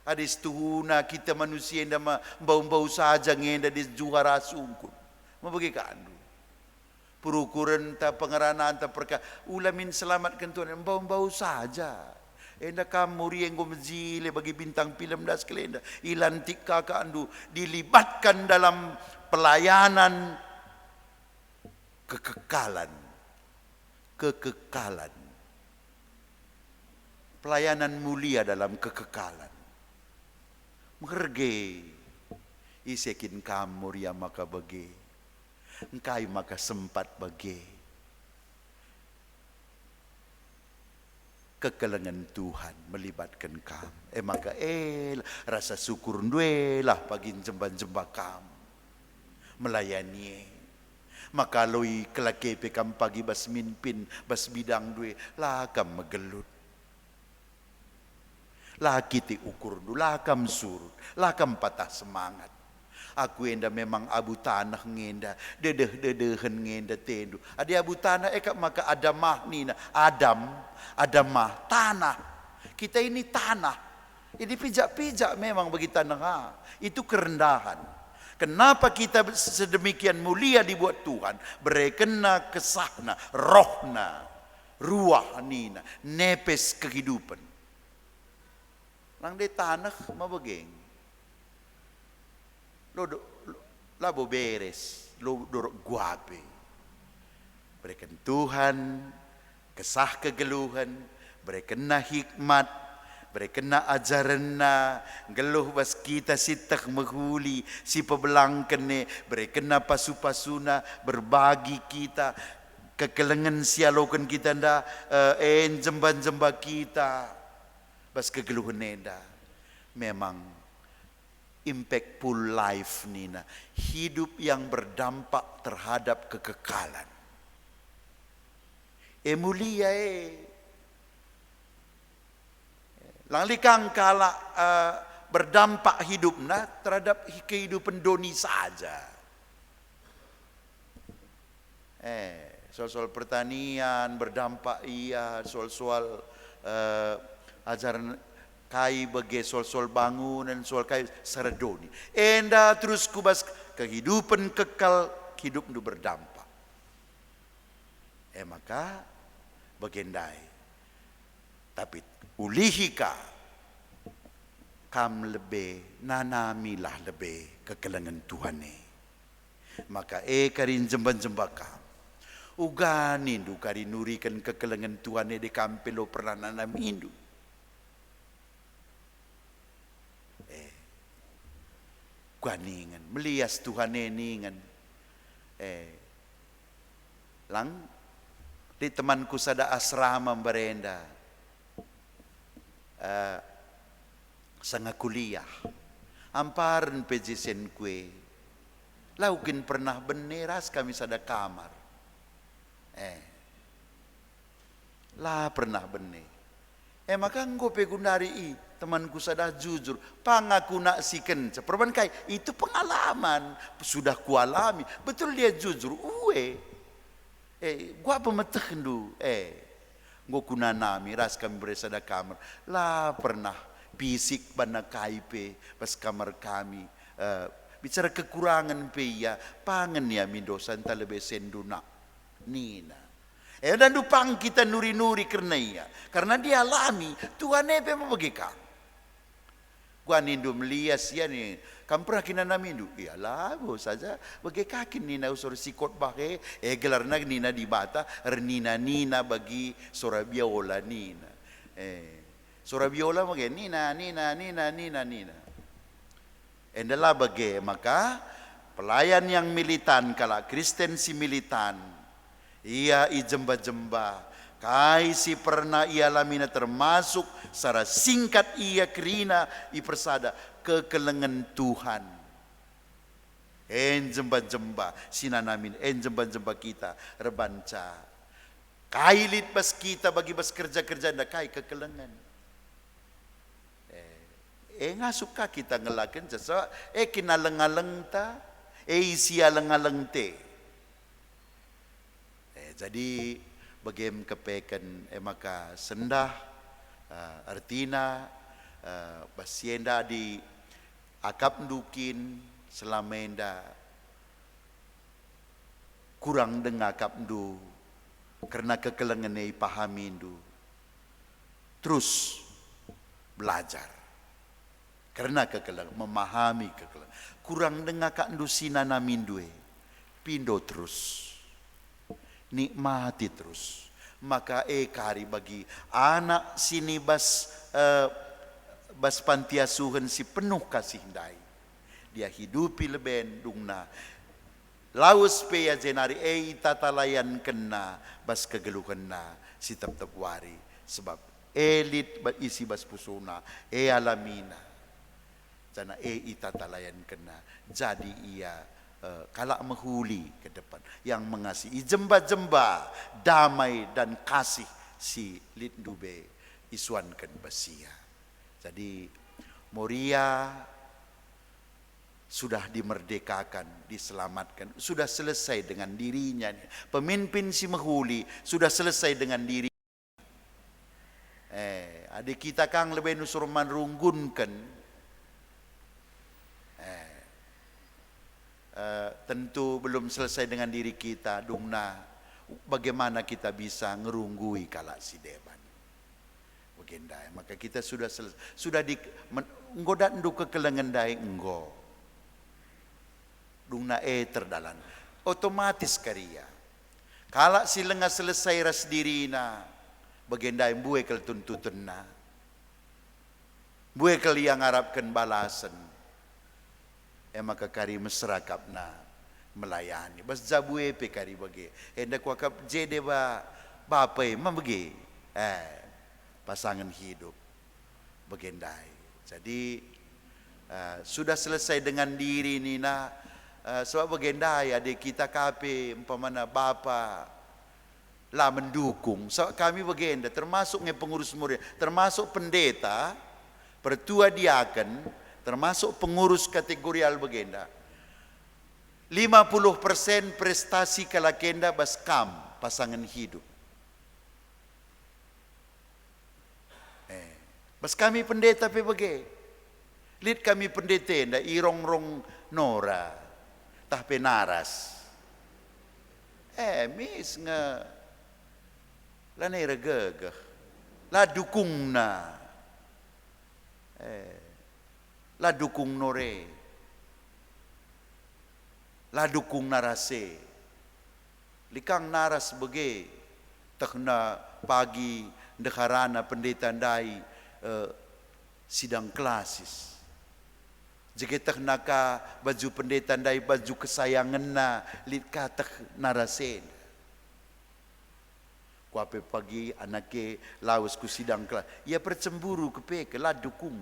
Adis tuhuna kita manusia yang bau-bau saja ngenda di juara sungkun. Mabagi kandu. Perukuran ta pengeranaan ta perka ulamin selamatkan Tuhan bau-bau saja. Enda kamu rieng gua mejile bagi bintang film das kelenda. Ilantik kakak andu dilibatkan dalam pelayanan kekekalan. Pelayanan mulia dalam kekekalan. Mengerge isekin kamu ya maka bagi. Engkai maka sempat bagi. Kekelengan Tuhan melibatkan kamu. Maka rasa syukur duelah pagi jembah-jembah kamu. Melayani. Maka loi kelake pekam pagi bas minpin bas bidang due lakam megelut. Laki ti ukur du, lakam surut, lakam patah semangat. Aku enda memang abu tanah ngenda, dedeh-dedehen ngenda tendu. Adi abu tanah ekak maka adamah nina, adamah, tanah. Kita ini tanah. Ini pijak-pijak memang bagi tanah. Itu kerendahan. Kenapa kita sedemikian mulia dibuat Tuhan? Berekena kesahna, rohna, ruah nina, nepes kehidupan. Nang de tanah mabageng. Labo beres, lo dorok guape. Berikan Tuhan kesah kegeluhan, berikan hikmat, berikan ajaran geluh bas kita sitak menghuli si pebelangkene, berikan pasu-pasuna berbagi kita kekelengan sialokan kita nda jembah-jembah kita. Bas kegeluhan neda memang impactful life nina, hidup yang berdampak terhadap kekekalan. Mulia langlikang kala berdampak hidupna terhadap kehidupan doni saja. Soal-soal pertanian berdampak soal-soal ajaran kai bagi soal-soal bangunan, soal kai saradoni. Enda terus kubas kehidupan kekal, hidup itu berdampak. Maka bagendai. Tapi ulihika kam lebih nanamilah lebih kekelengan Tuhan ni. Maka karin jembah-jembah kam. Uganin du karin nurikan kekelengan Tuhan ni di kampelo pernah nanamindu. Guaningan melias Tuhan ningan lang di temanku sada asrama berenda sanga kuliah amparan pejisen kue laukin pernah beneras kami sada kamar lah pernah bener Maka engkau pegundari temanku sadah jujur, pangaku nak siken. Perban kai itu pengalaman, sudah kualami. Betul dia jujur. Gua pemeteh kendu. Gua kunanami ras kami beresada kamar. Lah pernah fisik bana kaipe pas kamar kami. Bicara kekurangan pe ya, pangen ya mindosan talebe senduna. Nina. Dan dupang kita nuri-nuri karena ia. Karena dia alami. Tuhan apa mau bagikan. Gua nindu melias ya ni. Kamu pernah kina namindu? Iyalah, bos saja. Bagi kakin nina usur sikot bahe. Gelarna nina di bata. Nina bagi sora biola nina. Sora biola bagi nina. Endalah bagi maka pelayan yang militan kala Kristen si militan. Ia jemba-jemba, kai si pernah ia lamina termasuk secara singkat ia kerina persada kekelengan Tuhan. Jemba-jemba sinanamin, jemba-jemba kita rebanca. Kai lit bas kita bagi bas kerja-kerja ndak kai kekelengan. Ngasuka kita ngelakin sesuatu, kinaleng-aleng ta, isi aleng-aleng te. Jadi bagim kepekan maka sendah artina basienda di akap dukin selamenda kurang dengar akap du karena kekelengan pahamin du terus belajar karena kekelengan memahami kekelengan kurang dengar kak du sinanamin due pindo terus nikmati terus. Maka kari bagi anak sini bas pantiasuhan si penuh kasih dai. Dia hidupi leben dungna. Laus pe ya jenari tatalayan kena bas kegeluhan na si tep-tep wari. Sebab elit isi bas pusuna alamina. Jana tatalayan kena. Jadi ia kalak menghuli ke depan yang mengasihi jemba-jemba damai dan kasih si Lindube isuankan basia. Jadi Moria sudah dimerdekakan, diselamatkan, sudah selesai dengan dirinya. Pemimpin si menghuli sudah selesai dengan diri. Adik kita kang lebih nusurman runggunkan. Tentu belum selesai dengan diri kita dungna bagaimana kita bisa ngerunggui kalak si deban bagendai maka kita sudah selesai sudah di nggoda ndu kekelengan dai enggo dungna terdalan otomatis karya kalak si lengah selesai ras dirina bagendai buwe kel tuntutenna buwe kel yang harapkan balasan maka kari mesrakapna melayani bas jabue pe kari bagi hendak wakap jede bapai membagi pasangan hidup bagendai. Jadi sudah selesai dengan diri nina sebab bagendai adik kita kape umpamana bapa lah mendukung so kami bagenda termasuk pengurus murid termasuk pendeta pertua diaken termasuk pengurus kategorial bagenda 50% prestasi kalakenda baskam pasangan hidup bas kami pendeta pe bage lid kami pendeta nda irong-rong nora tah penaras mis nga lanai regegeh la dukungna la dukung nore la dukung narase likang naras bege takna pagi dekarana pendeta dai sidang klasis jika takna ka baju pendeta dai baju kesayangan na litka tak narase kuape pagi anake laus ku sidang kelas ia percemburu kepe la dukung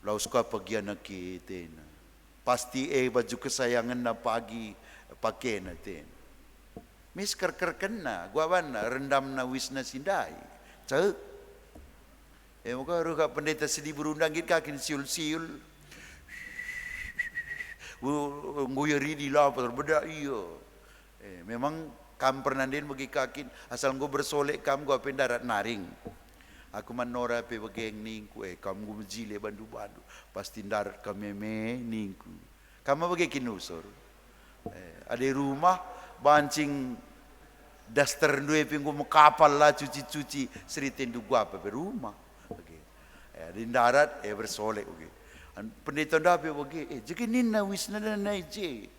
laus ka pagi anak kita pasti baju kesayangan na pagi pakai na ten mis kerker kena gua wana rendam na wisna sindai Cek. Muka ruka pendeta sedih berundang kita kakin siul-siul. Nguyeri di lapar beda iyo. Memang kam pernandin bagi kakin asal ngo bersolek kam go pendarat naring. Aku manora pe bageng ningku kam go mejile bandu-bandu. Pasti darat kameme ningku. Kamu bagi kinusur. Ada rumah bancing daster ndue pinggu mekapal lah cuci-cuci seritin du gua pe rumah. Di darat bersolek okay. Pendeta dapat okay. Jadi nina wisna dan naije.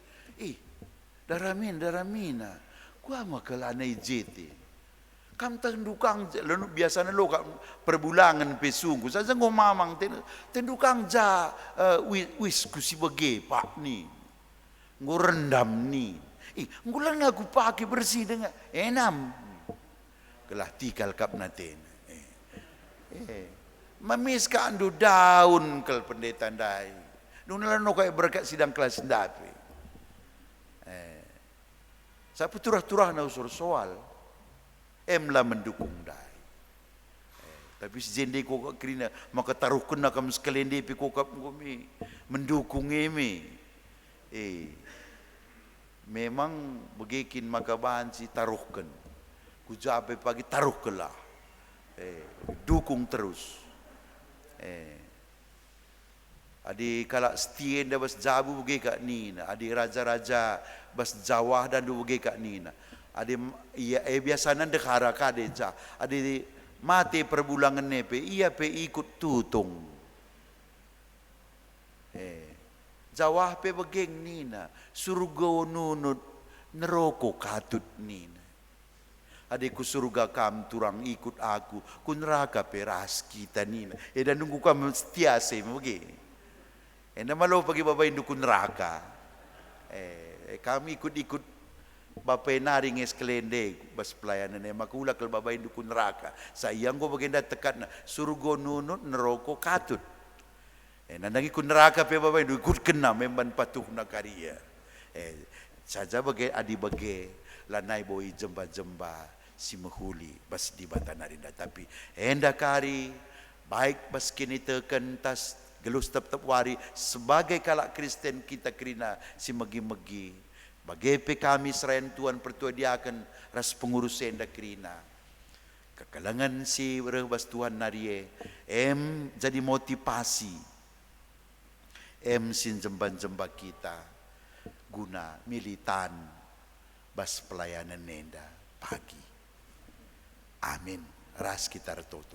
Daramina. Gua makala naije ti. Kam tendukang lalu biasanya lo perbulangan pesunggu. Saja ngomamang tendukang ja wis kusi bage pak ni. Ngurendam ni. Ngulan aku pakai bersih dengan enam. Kelah tikal kap naten. Mamis ka andu daun kel pendeta ndai. Nunalan no kay berkat sidang kelas ndapi. Sapu turah-turah na usur soal. Emla mendukung dai. Tapi sejende ko krina makataruhkeun na kam sekelende pi ko kap ngumi mendukung eme. Memang begikin makabahan si taruhkeun. Kujabe pagi taruh kelah. Dukung terus. Adi kalak setien dah bas jabu bagi kak nina. Adi raja-raja bas Jawa dan du bagi kak nina. Adi biasanya dekara kade ja. Adi mati perbulangan nepe ia pe ikut tutung. Jawa pe bageng nina. Surga nunut neroko katut nina. Adikku surga kam turang ikut aku ku neraka peras kita nina. Dan nunggu kamu setia sih bagi. Nama lo pagi bapak induk neraka. Kami ikut bapak naring eskelende bas pelayanan makulah kalau bapak induk neraka. Sayang go bagenda tekat surga nunut neroko katut. Nandangi ku neraka pe bapak induk ikut kena memban patuh nakaria. Saja bagi adi bagi lanai boi jemba-jemba si mehuli bas di batanarinda tapi enda kari baik bas kini teken tas gelus tep-tep wari sebagai kalak Kristen kita kerina si megi-megi bagi pe kami serayan Tuhan pertua diakan ras pengurus enda kerina kekalangan si bas Tuhan narie jadi motivasi sin jemban-jemba kita guna militan bas pelayanan nenda pagi. Amin. Ras kita retoto.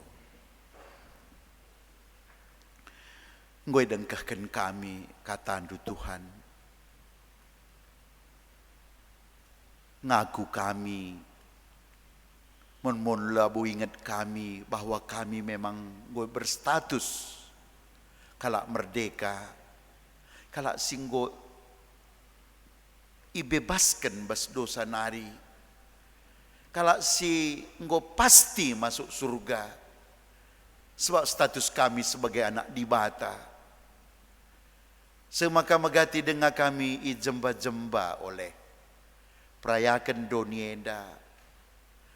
Ngoy dengkahkan kami katandu Tuhan. Ngaku kami. Mon labu ingat kami bahwa kami memang ngoy berstatus kalak merdeka. Kalak singgo ibebaskan bas dosa nari. Kalau si engkau pasti masuk surga. Sebab status kami sebagai anak dibata. Semaka megati dengan kami ijemba-jemba oleh perayakan donienda.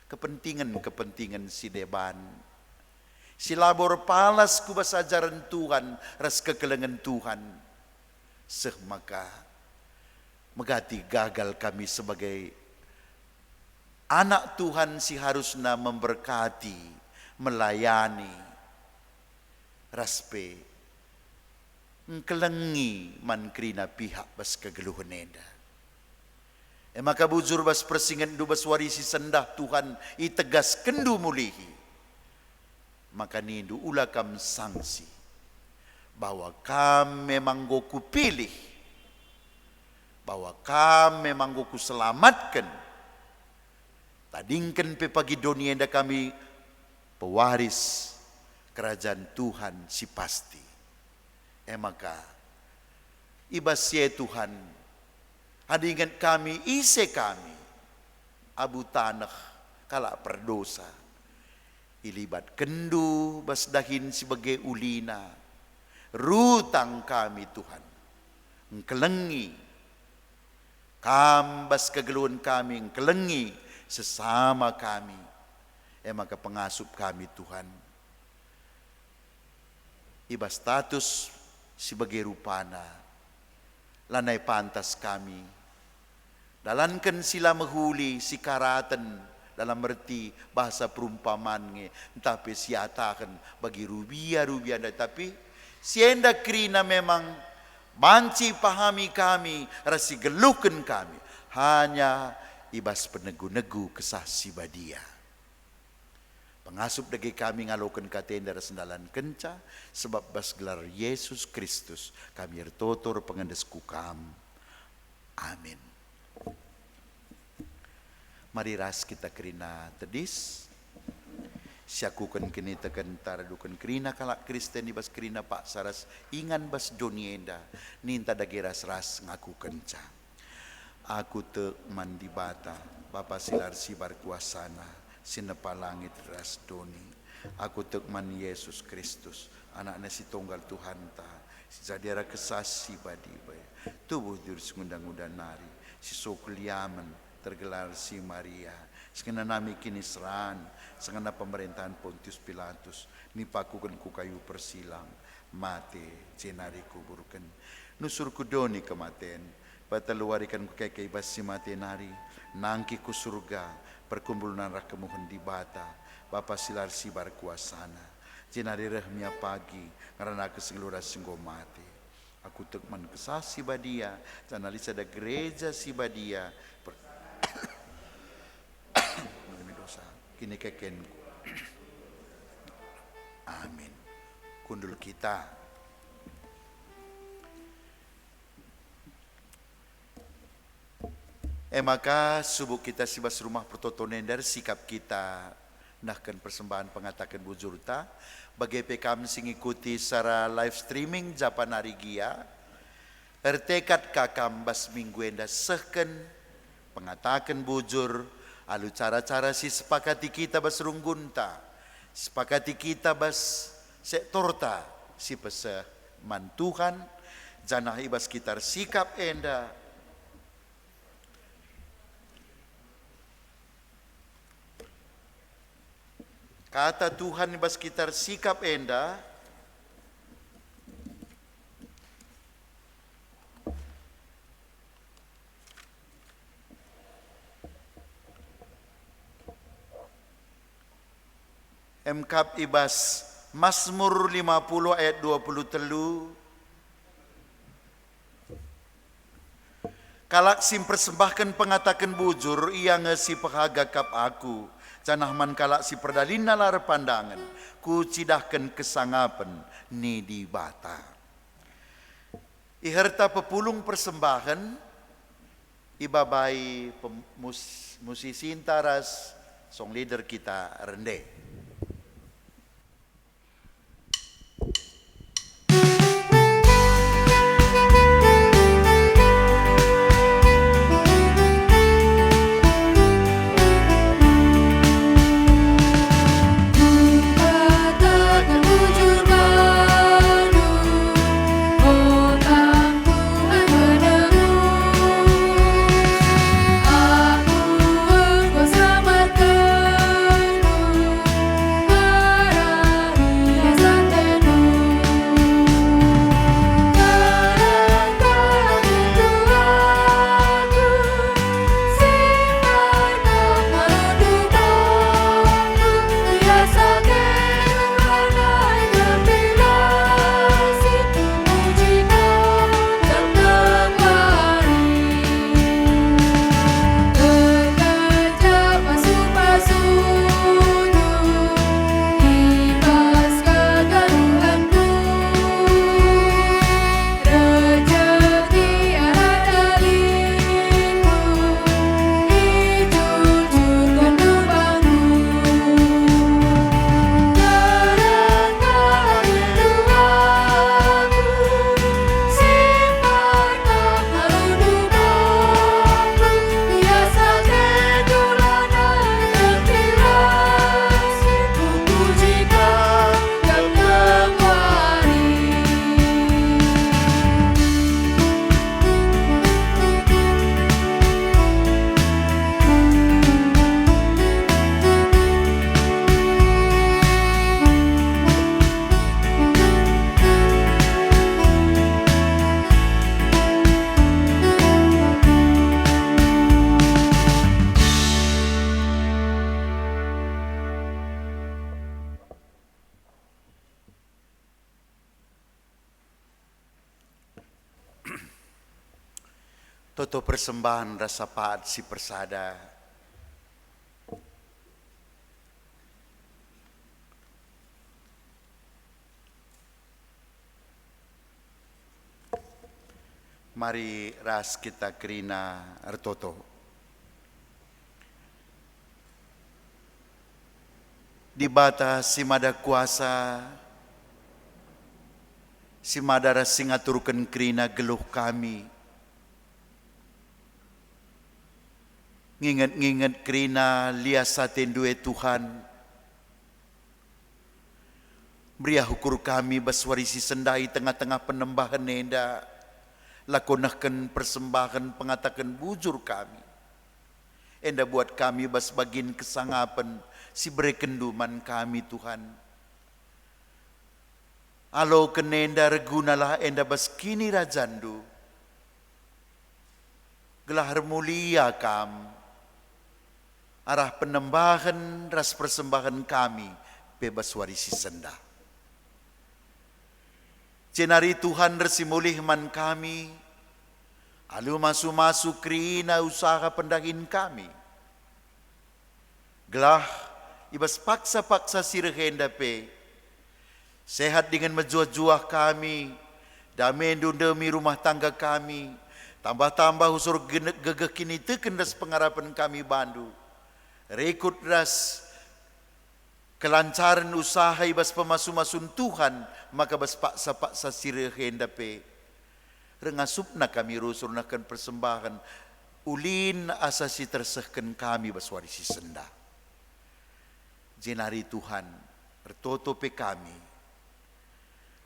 Kepentingan si deban. Si labor palas kubas ajaran Tuhan. Ras kekelengan Tuhan. Semaka megati gagal kami sebagai anak Tuhan si harusna memberkati, melayani, raspe, ngkelengi man krina pihak bas kegeluhan enda. Maka bujur bas persingan du bas warisi sendah Tuhan itegas kendu mulihi. Maka nindu ulakam sangsi bahwa kam memang goku pilih, bahwa kam memang goku selamatkan. Tadingkan pe pagi dunia enda kami pewaris kerajaan Tuhan si pasti. Maka ibasye Tuhan adingan kami ise kami abu tanah kalak perdosa. Ilibat kendu bas dahin sebagai ulina. Rutang kami Tuhan. Engkelengi. Kambas kegeluhan kami engkelengi sesama kami. maka pengasup kami Tuhan. Iba status sebagai rupana, lanai pantas kami. Dalankan sila menghuli si karatan dalam arti bahasa perumpamaan nge, tapi siatakan bagi rubia tapi sienda krina memang banci pahami kami, rasi gelukan kami, hanya ibas penegu-negu kesah si badia. Pengasup dagi kami ngalokan katenda rasendalan kenca, sebab bas gelar Yesus Kristus kami ertotor pengendes kukam. Amin. Mari ras kita kerina tedis, siakukan kini tekan taradukan kerina kalak Kristen ibas kerina pak saras ingan bas donienda, ninta dagi ras ngaku kenca. Aku te mandi bata, Bapa silar sibar kuasana, sinepa langit ras doni. Aku tekman Yesus Kristus, anaknya si tunggal Tuhan ta, si jadiara kesasi badi bay, tubuh dir sengundang-undang nari, si sokuliaman tergelar si Maria, sekena nami kini seran, sekena pemerintahan Pontius Pilatus, nipakukan ku kayu persilang, mate jenari kuburkan, nusur kudoni kematen, pataluarikan ku keke ibas si mate nari, nangki ku surga, perkumpulan rakamuhun di bata, Bapa silar sibar kuasana, jenari rahmia pagi, karena keseluruhan singgo mati. Aku tekman kesah si badia, janalisa ada gereja si badia, dosa, kini kekenku. Amin. Kundul kita. Maka subuh kita sibas rumah pertotonender sikap kita nahkan persembahan pengatakan bujurta bagi PKM sing ikuti secara live streaming Japan Arigia ertekat kakam bas minggu enda sehken pengatakan bujur alu cara-cara si sepakati kita bas runggunta sepakati kita bas sektorta si pese mantuhan janah ibas kitar sikap enda kata Tuhan ibas kitar sikap enda Mkap ibas Mazmur 50 ayat 23 kalak sim persembahkan pengatakan bujur ia ngesi pehaga kap aku janah man kalak si perdalin nalar pandangan ku cidahkan kesangapan ni di bata iherta pepulung persembahan ibabai musisi intaras song leader kita rende. Toto persembahan rasa paat si persada. Mari ras kita kerina ertoto. Di bata si mada kuasa, si mada ras singaturkan kerina geluh kami. Nginget-nginget kerina liasatin duwe Tuhan. Beriah hukur kami baswarisi sendai tengah-tengah penembahan nenda. Lakonahkan persembahan pengatakan bujur kami. Enda buat kami bas bagin kesangapan si berekenduman kami Tuhan. Alo kenenda regunalah enda bas kini rajandu. Gelahar mulia kam. Arah penembahan ras persembahan kami bebas warisi senda. Cenari Tuhan resi mulih man kami, alu masu-masu krina usaha pendangin kami. Gelah ibas paksa-paksa sirhenda pe, sehat dengan menjuah-juah kami, damai demi rumah tangga kami, tambah-tambah usur gegeh kini teken ras pengarapan kami bandu, rekut ras kelancaran usaha ibas pemasu-masun Tuhan, maka bas paksa-paksa sirhenda pe. Rengasupna kami rusurnakan persembahan, ulin asasi tersehkan kami bas warisi senda. Jenari Tuhan, bertoto pe kami.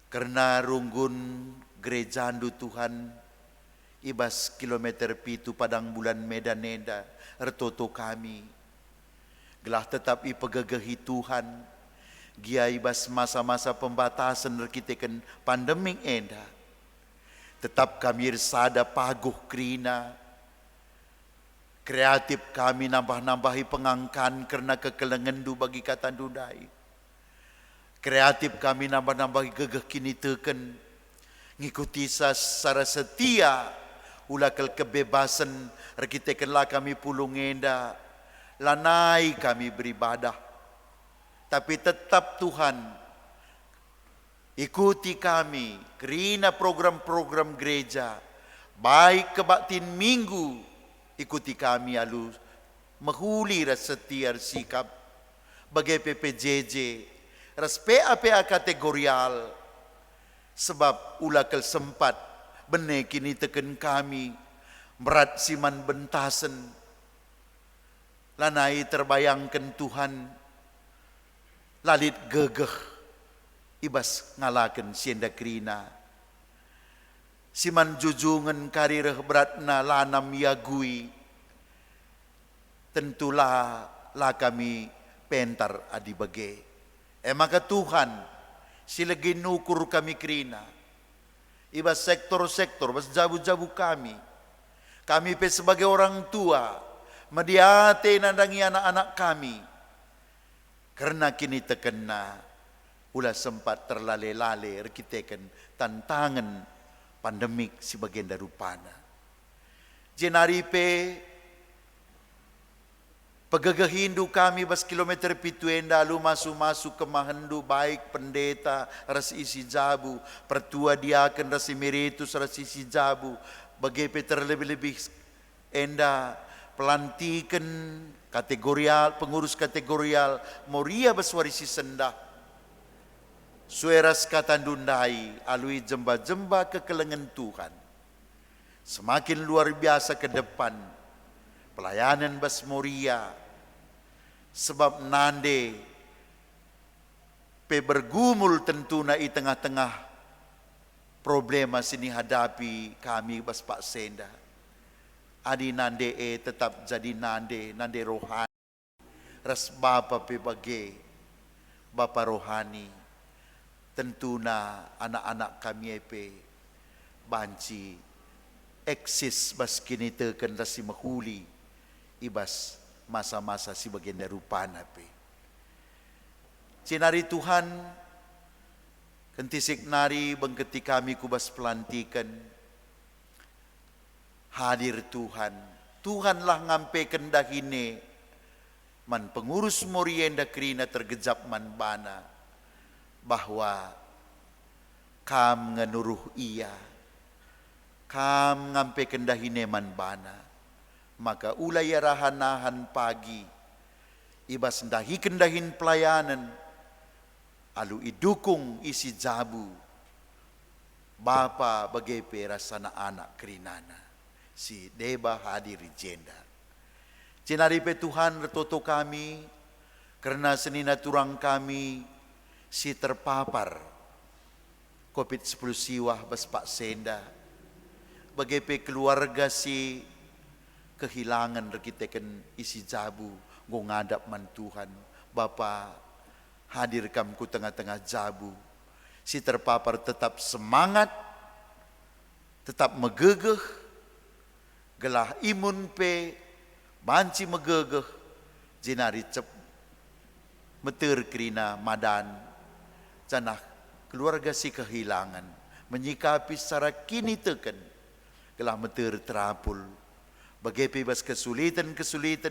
Karena runggun gerejandu Tuhan, ibas kilometer pitu padang bulan Medan neda, ertoto kami. Gelah tetapi pegegehi Tuhan, gia ibas masa-masa pembatasan rekitekan pandemik enda. Tetap kami sada paguh krina. Kreatif kami nambah-nambahi pengangkan karena kekelengendu bagi kata dudai. Kreatif kami nambah-nambahi gegeh kini teken. Ngikuti secara setia ulakal kebebasan rekitekanlah kami pulung enda. Lanai kami beribadah. Tapi tetap Tuhan ikuti kami kerana program-program gereja. Baik kebaktin minggu ikuti kami alu mahuli ras setia sikap bagai PPJJ ras PA kategorial sebab ulakal sempat benih kini teken kami berat siman bentasen. Lanai terbayangkan Tuhan lalit gegeh ibas ngalakan sienda krina. Siman jujungan karir beratna lanam yagui. Tentulah lah kami pentar adi bage. Maka Tuhan silagi nukur kami krina. Ibas sektor-sektor bas jabu-jabu kami. Kami pe sebagai orang tua mediate nandangi anak-anak kami. Karena kini tekena ulah sempat terlale-lale rekitekan tantangan pandemik sebagian darupana. Jenari pe pegegeh Hindu kami bas kilometer pituenda lu masuk-masuk ke mahendu baik pendeta ras isi jabu, pertua diaken ras emeritus ras isi jabu, bagi pe terlebih-lebih enda pelantikan kategorial, pengurus kategorial, moria baswarisi sendah. Sueras katandundai, alui jemba-jemba kekelengan Tuhan. Semakin luar biasa ke depan, pelayanan bas moria. Sebab nande, pe bergumul tentuna i tengah-tengah problema sini hadapi kami bas Pak Senda. Adi nande tetap jadi nande rohani. Ras bapa pe bage, bapa rohani. Tentuna anak-anak kami pe banci eksis bas kini teken rasi mahuli ibas masa-masa si bagian darupana pe. Cinari Tuhan kentisik nari bengketi kami kubas pelantikan hadir Tuhan. Tuhanlah ngampe kendahine man pengurus morienda kerina tergejap man bana bahwa kam ngenuruh ia, kam ngampe kendahine man bana, maka ulai rahanahan pagi ibas ndahi kendahin pelayanan alu idukung isi jabu Bapa bagepe rasana anak kerinana si deba hadir jenda. Cinaripe Tuhan retoto kami karena senina turang kami si terpapar COVID-19 siwah baspak senda bagepe keluarga si kehilangan rekiteken isi jabu go ngadap man Tuhan. Bapa hadir kam ku tengah-tengah jabu. Si terpapar tetap semangat, tetap megegeh, gelah imun pe, banci megegeh, jinari cep, meter kerina madan, janah keluarga si kehilangan, menyikapi secara kini teken, gelah meter terapul, bagai bebas kesulitan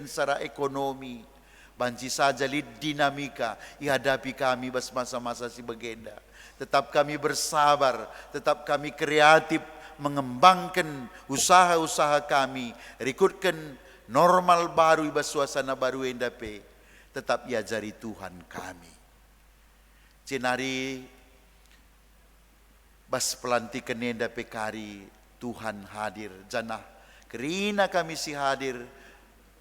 secara ekonomi, banci saja lid dinamika, ihadapi kami bas masa-masa si begenda. Tetap kami bersabar, tetap kami kreatif mengembangkan usaha-usaha kami, rekrutkan normal baru ibas suasana baru endape, tetap iajari Tuhan kami. Cenari bas pelantikan endape kari Tuhan hadir, janah kerina kami si hadir,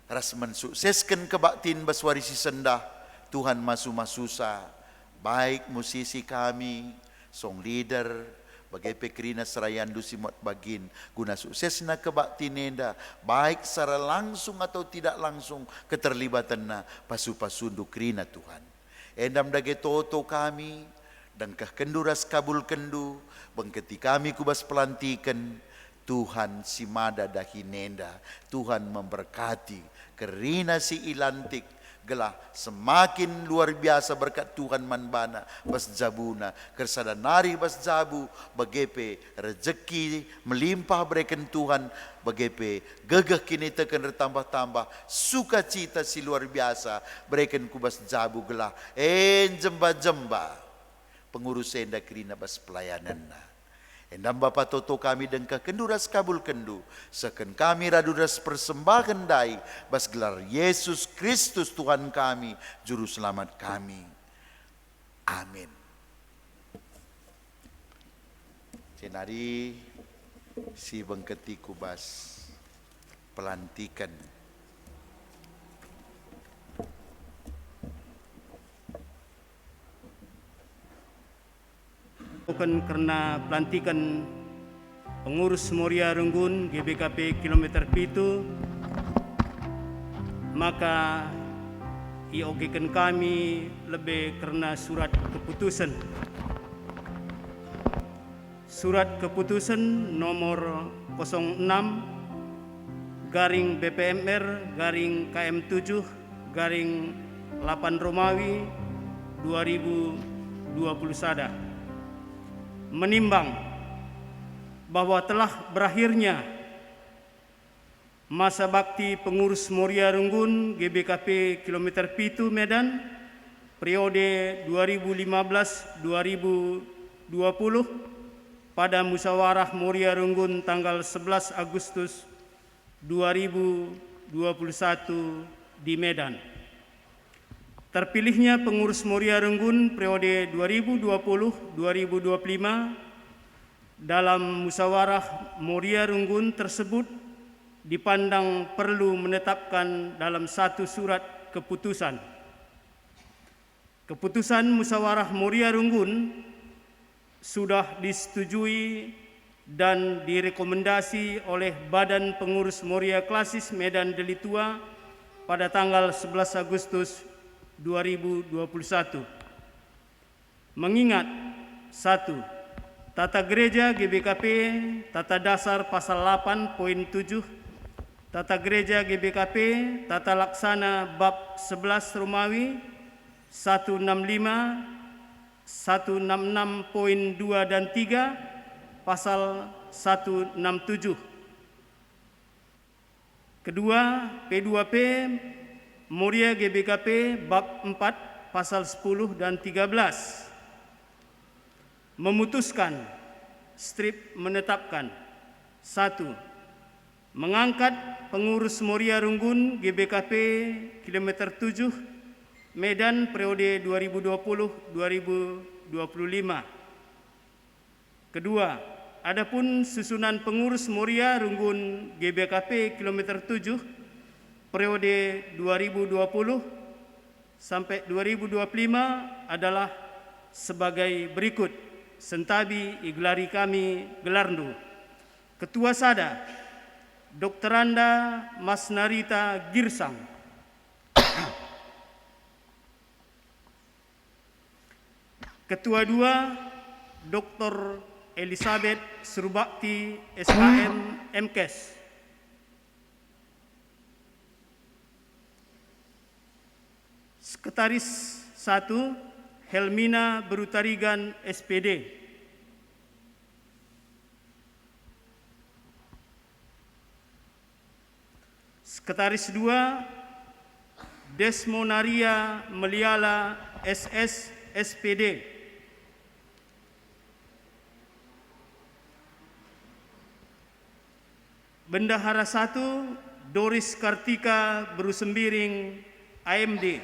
ras mensukseskan kebaktin bas warisi sendah, Tuhan masusa baik musisi kami, song leader, bagai pekerina serayandu simot bagin, guna suksesna kebakti nenda, baik secara langsung atau tidak langsung keterlibatan na pasu-pasundu kerina Tuhan. Endam dage toto kami, dan kah kenduras kabul kendu, bengketi kami kubas pelantikan, Tuhan si mada dahi nenda, Tuhan memberkati, kerina si ilantik, gelah semakin luar biasa berkat Tuhan manbana bas jabuna kersada nari bas jabu bagepe rezeki melimpah berikan Tuhan bagepe gegeh kini tekan bertambah-tambah sukacita si luar biasa berikan ku bas jabu gelah jemba-jemba pengurus enda kerina bas pelayanan endam Bapa toto kami dengkah kenduras kabul kendu seken kami raduras persembahan dai bas gelar Yesus Kristus Tuhan kami juru selamat kami. Amin. Cenari si bengketi kubas pelantikan bukan karena pelantikan pengurus Moria Renggun GBKP kilometer 7 maka iogekan kami lebih karena surat keputusan nomor 06 garing BPMR garing KM7 garing 8 Romawi 2021 menimbang bahwa telah berakhirnya masa bakti pengurus Moria Renggun GBKP kilometer 7 Medan periode 2015-2020 pada musyawarah Moria Renggun tanggal 11 Agustus 2021 di Medan. Terpilihnya pengurus Moria Renggun periode 2020-2025 dalam musyawarah Moria Renggun tersebut dipandang perlu menetapkan dalam satu surat keputusan. Keputusan musyawarah Moria Renggun sudah disetujui dan direkomendasi oleh Badan Pengurus Moria Klasis Medan Delitua pada tanggal 11 Agustus 2021. Mengingat 1. Tata Gereja GBKP Tata Dasar Pasal 8.7, Tata Gereja GBKP Tata Laksana Bab 11 Romawi 165, 166.2 dan 3, Pasal 167 Kedua, P2P Muria GBKP bab 4 pasal 10 dan 13. Memutuskan, strip menetapkan. 1. Mengangkat pengurus Muria Runggun GBKP kilometer 7 Medan periode 2020-2025. Kedua, adapun susunan pengurus Muria Runggun GBKP kilometer 7 periode 2020 sampai 2025 adalah sebagai berikut. Sentabi iglari kami Gelarndu. Ketua Sada, Dr. Anda Mas Narita Girsang. Ketua 2, Dr. Elizabeth Surbakti SKM MKes. Sekretaris 1, Helmina Berutarigan SPD. Sekretaris 2, Desmonaria Meliala SS SPD. Bendahara 1, Doris Kartika Berusembiring AMD.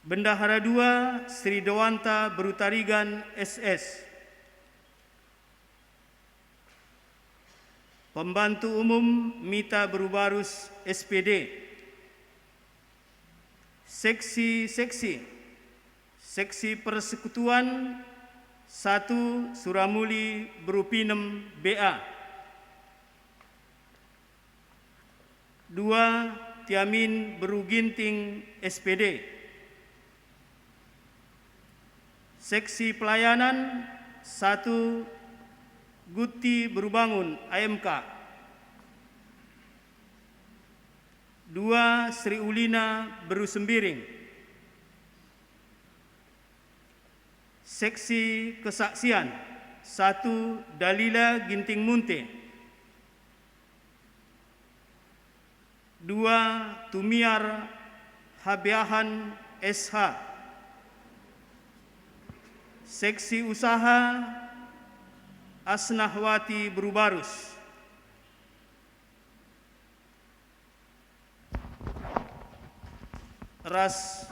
Bendahara 2, Sri Dewanta Berutarigan SS. Pembantu Umum Mita Berubarus SPD. Seksi Persekutuan 1, Suramuli Berupinem BA. 2, Tiamin Beruginting SPD. Seksi Pelayanan 1, Guti Berubangun AMK. 2, Sri Ulina Berusembiring. Seksi Kesaksian 1, Dalila Ginting Munte. 2, Tumiar Habiahan SH. Seksi Usaha Asnahwati Berubarus. Ras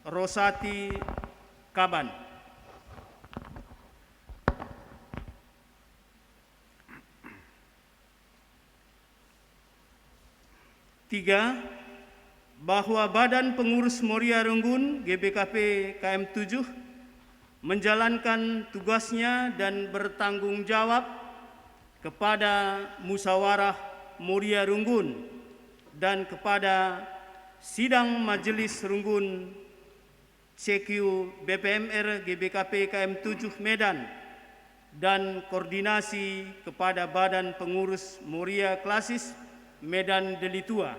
Rosati Kaban. Tiga, bahwa Badan Pengurus Muria Runggun GBKP KM 7 menjalankan tugasnya dan bertanggung jawab kepada Musyawarah Muria Runggun dan kepada Sidang Majelis Runggun CQ BPMR GBKP KM 7 Medan dan koordinasi kepada Badan Pengurus Muria Klasis Medan Delitua.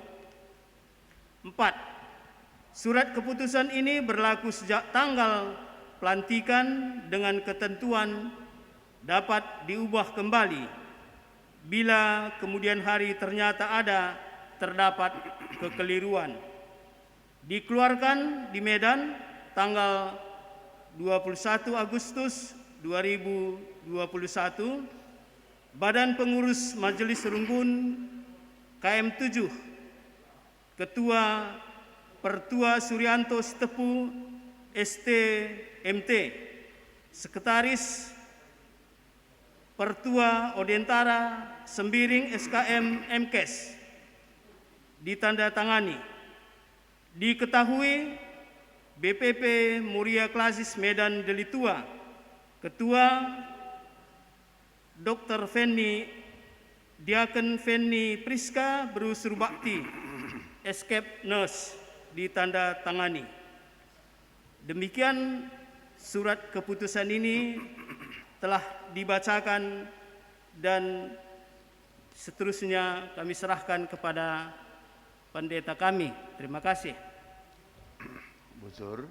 4. Surat keputusan ini berlaku sejak tanggal pelantikan dengan ketentuan dapat diubah kembali bila kemudian hari ternyata terdapat kekeliruan. Dikeluarkan di Medan tanggal 21 Agustus 2021, Badan Pengurus Majelis Runggun KM 7, Ketua Pertua Suryanto Stepu STMT, Sekretaris Pertua Odentara Sembiring SKM MKes, ditandatangani. Diketahui BPP Muria Klasis Medan Delitua, Ketua Dr. Fenni Diaken Fenni Priska Berusurbakti Escape Nurse, ditandatangani. Demikian surat keputusan ini telah dibacakan dan seterusnya kami serahkan kepada pendeta kami. Terima kasih. Bujur.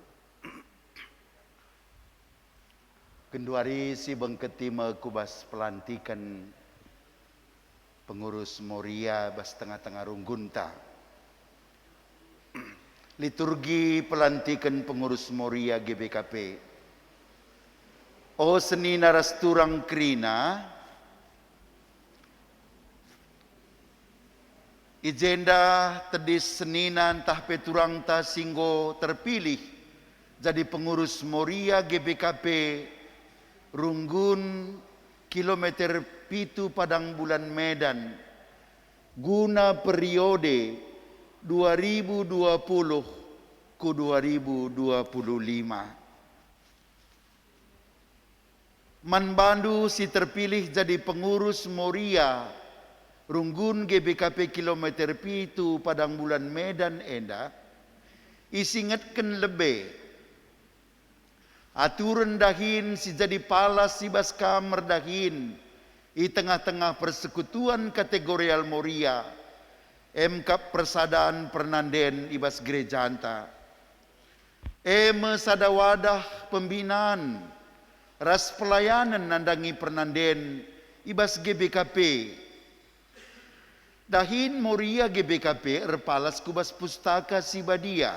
Kenduari si bengketi kubas pelantikan pengurus Moria bas tengah-tengah runggunta. Liturgi pelantikan pengurus Moria GBKP. O seni naras turang krina, Ijenda tedis seninan tah peturang ta singgo terpilih jadi pengurus Moria GBKP Runggun kilometer pitu Padang Bulan Medan guna periode 2020 ke 2025. Manbandu si terpilih jadi pengurus Moria Runggun GBKP kilometer pitu Padang Bulan Medan enda isingatkan lebih aturan dahin si jadi palas si bas kamar dahin i tengah-tengah persekutuan kategorial Moria MK persadaan pernanden ibas gereja anta sada wadah pembinaan ras pelayanan nandangi pernanden ibas GBKP dahin Moria GBKP erpalas kubas pustaka Sibadia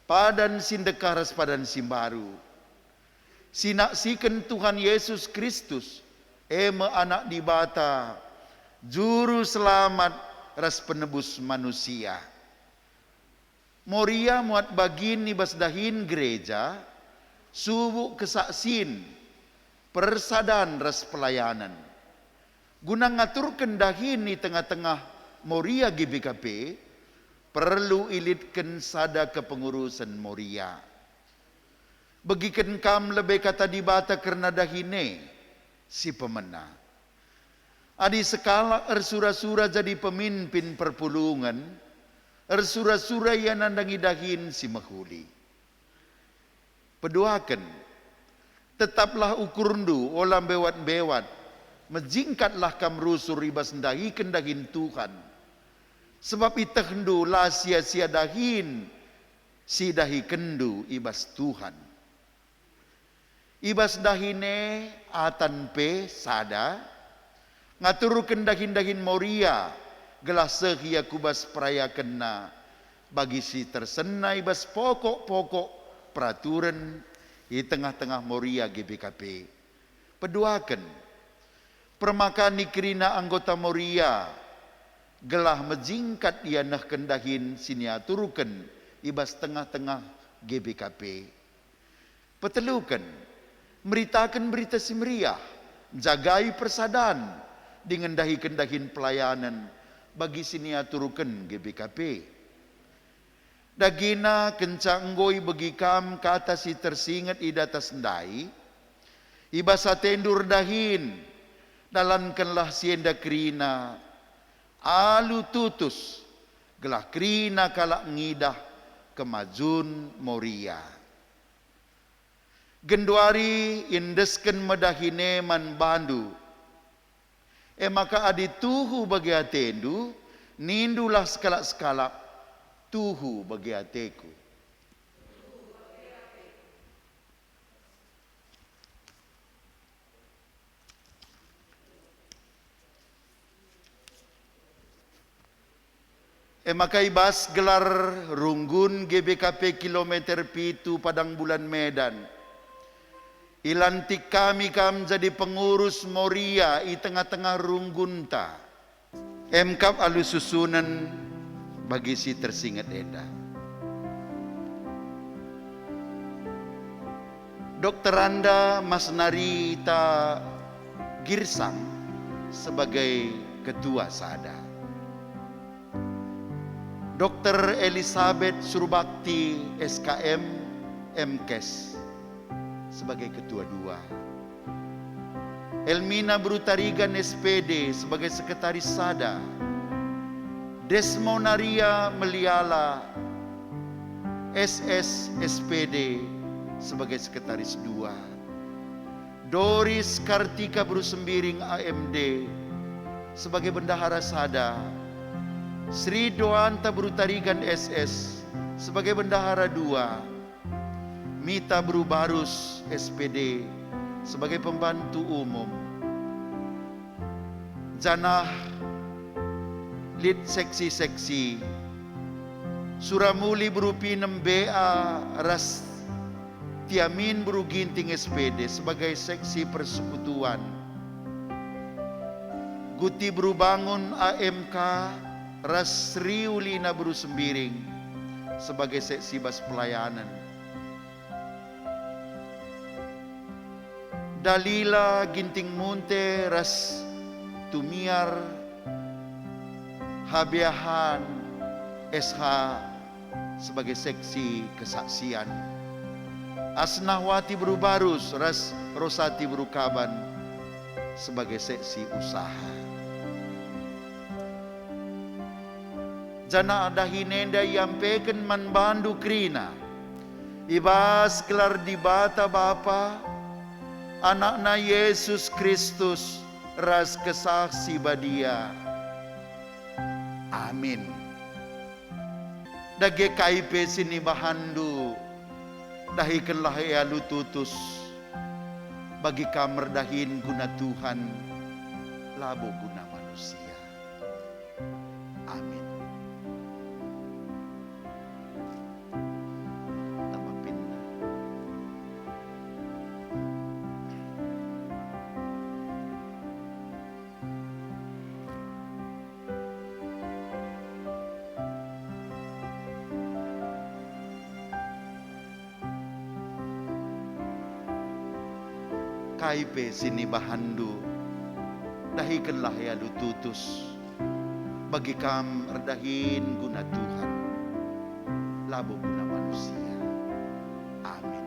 padan sindekaras padan simbaru sinaksikan Tuhan Yesus Kristus anak dibata juru selamat ras penebus manusia. Moria muat bagin ibas dahin gereja subuh kesaksin persadan ras pelayanan guna ngaturkan dahin di tengah-tengah Moria GBKP perlu ilitkan sada kepengurusan Moria. Bagikan kam lebih kata dibata karena dahine si pemena. Adi sekala ersura-sura jadi pemimpin perpulungan, ersura-sura yang nandangi dahin si mahuli. Peduakan, tetaplah ukurndu olam bewat-bewat, menjingkatlah kam rusur ibas dahi kendahin Tuhan. Sebab itahdu lah sia-sia dahin, si dahi kendu ibas Tuhan. Ibas dahine atan pe sada, ngaturkan dahin-dahin Moria, gelas sehia kubas peraya kena, bagi si tersena ibas pokok-pokok peraturan di tengah-tengah Moria GBKP. Peduakan, permakani kerina anggota Moria gelah mejingkat ia nah kendahin sinia turukan ibas tengah-tengah GBKP. Petelukan meritakan berita simriah jagai persadaan dengan dahi kendahin pelayanan bagi sinia turukan GBKP. Dagina kencang ngoi bagi kam kata si tersingat idata sendai ibas atendur dahin dalankanlah sienda krina alu tutus gelah krina kalak ngidah kemajun Moria. Genduari indesken medahine man bandu. Maka adi tuhu bagi atendu nindulah sekalak-sekalak tuhu bagi ateku. Maka ibas gelar Runggun GBKP kilometer pitu Padang Bulan Medan. Ilantik kami kam jadi pengurus Moria i tengah-tengah Runggunta. MKap alu susunan bagi si tersingat enda. Dr. Anda Mas Narita Girsang sebagai ketua sada. Dr. Elizabeth Surbakti SKM MKes sebagai ketua dua. Elmina Brutarigan SPD sebagai sekretaris sada. Desmonaria Meliala SS SPD sebagai sekretaris dua. Doris Kartika Brusembiring AMD sebagai bendahara sada. Sri Doanta Brutarigan SS sebagai bendahara dua. Mita Brubarus SPD sebagai pembantu umum. Janah lit seksi-seksi suramuli berupi nembea ras tiamin buru ginting SPD sebagai seksi persekutuan. Guti buru bangun AMK ras riulina buru sembiring sebagai seksi bas pelayanan. Dalila ginting munte ras tumiar habiahan SH sebagai seksi kesaksian. Asnahwati Berubarus ras Rosati Berukaban sebagai seksi usaha. Jana ada hinenda yang peken man bandu krina ibas gelar di bata Bapa anakna Yesus Kristus ras kesaksi badia. Amin. Dage KIP sini bahandu dahikanlah ya lututus bagi kamer dahin guna Tuhan labo guna manusia. Amin. Nama pindah. KIP sini bahandu dahikanlah ya lututus bagi kam erdahin guna Tuhan labo guna manusia. Amin.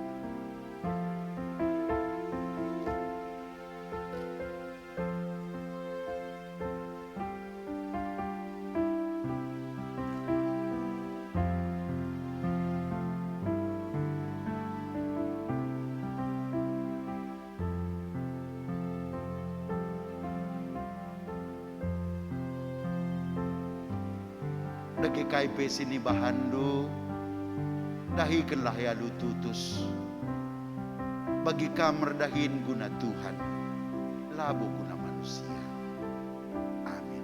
Dagi KIP sini bahandu dahikanlah ya lututus bagi kamer dahin guna Tuhan labo guna manusia. Amin.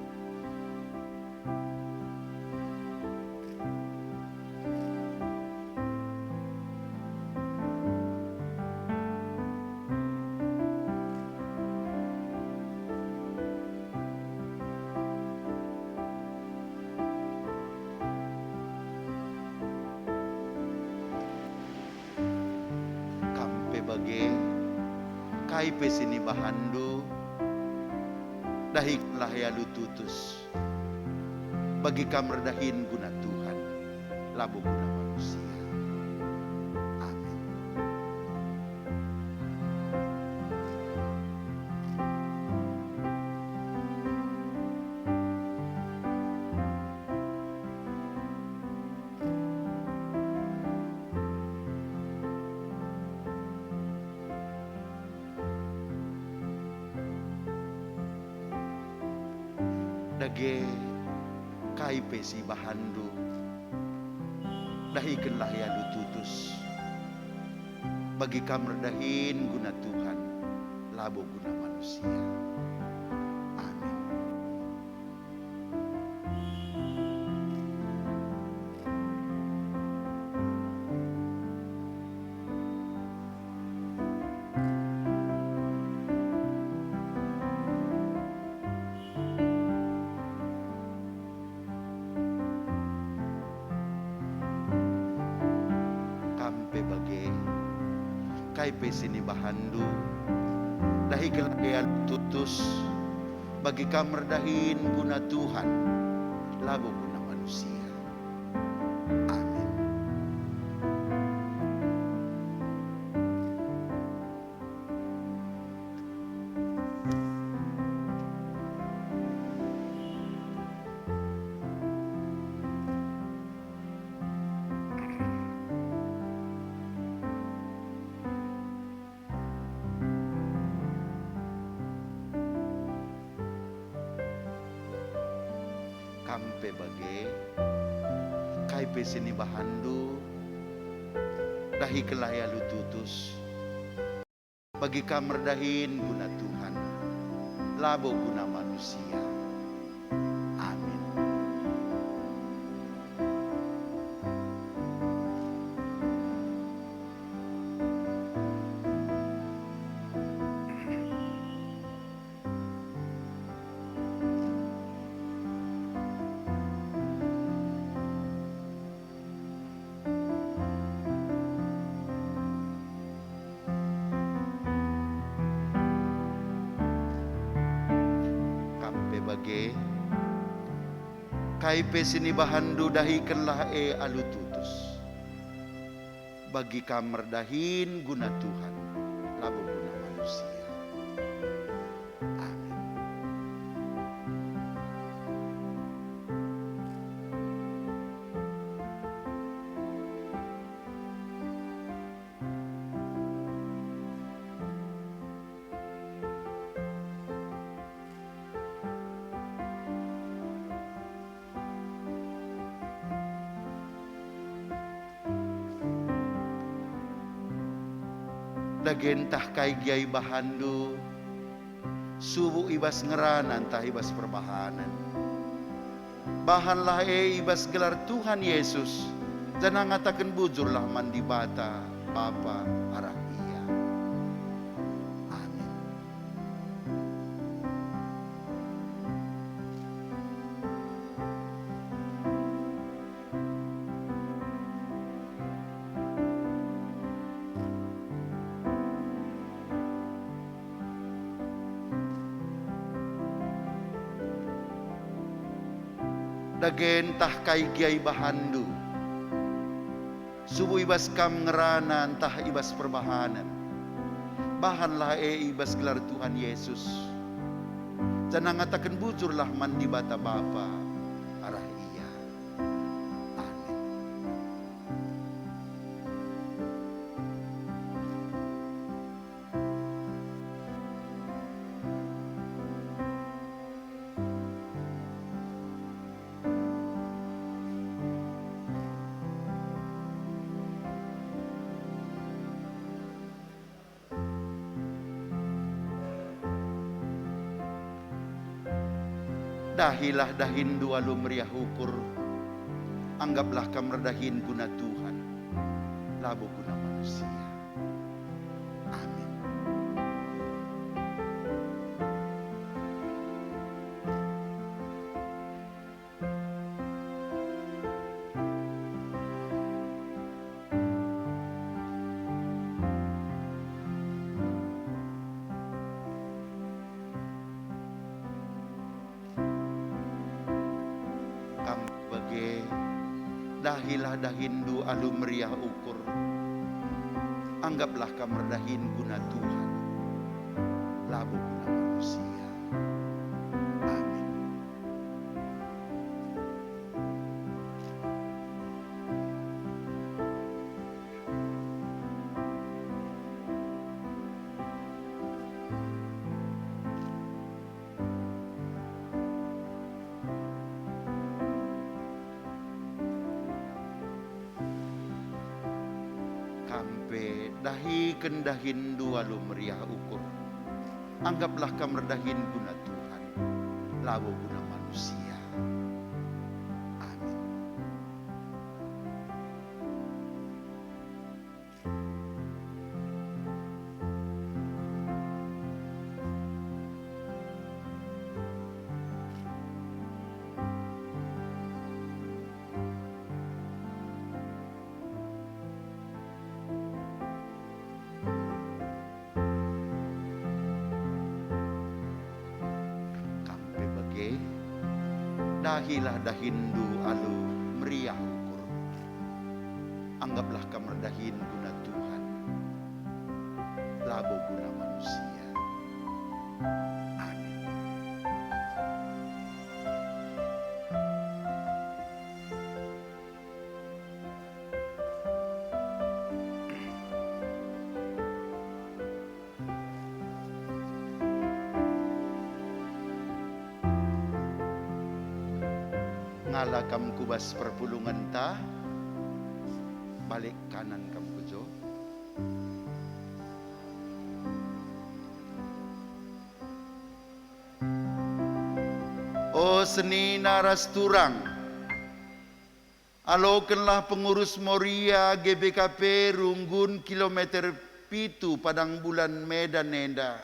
Bagi KIP sini bahandu dahiklah ya lututus bagi kamer dahin guna Tuhan labo guna manusia. Amin. Dage KIP si bahandu dahikanlah ya lututus bagi kamer dahin guna Tuhan labo guna manusia. Amin. KIP sini bahandu dahikanlah ya tutus bagi kamer dahin guna Tuhan labo guna manusia. Amin. Kampe bagi KIP sini bahandu dahikanlah ya lututus bagi kamer dahin guna Tuhan labo guna manusia. Amin. bage kai pesini bahandu dahikanlah alu tutus bagi kamar dahin guna Tuhan labu guna manusia. Amin. Dagentah kai giai bahandu subuh ibas ngeranan tah ibas perbahanan bahanlah ibas gelar Tuhan Yesus dan ngatakan bujurlah mandi bata Bapa arah iya. Amin. Dagen tah kai giai bahandu subuh ibas kam ngeranan tah ibas perbahanan bahanlah ibas gelar Tuhan Yesus jangan ngatakan bujurlah mandi bata Bapa arah iya. Amin. Dahilah dahin dua lumriah ukur, anggaplah kamar-dahin guna Tuhan, labu guna manusia. Amin. Dahilah dahindu alu meriah ukur, anggaplah kamar dahin guna Tuhan, labu guna manusia. Amin. Dahi kendahin dua lu meriah ukur, anggaplah kamar dahin guna Tuhan, labu guna manusia. Amin. Dahilah dahindu alu meriah ukur, anggaplah kamar dahin guna Tuhan, labu guna manusia. Amin. Ngala kam kubas perpulungan ta, balik kanan kam kujo. O seni naras turang, alokenlah pengurus Moria GBKP Runggun kilometer pitu Padang Bulan Medan Nenda.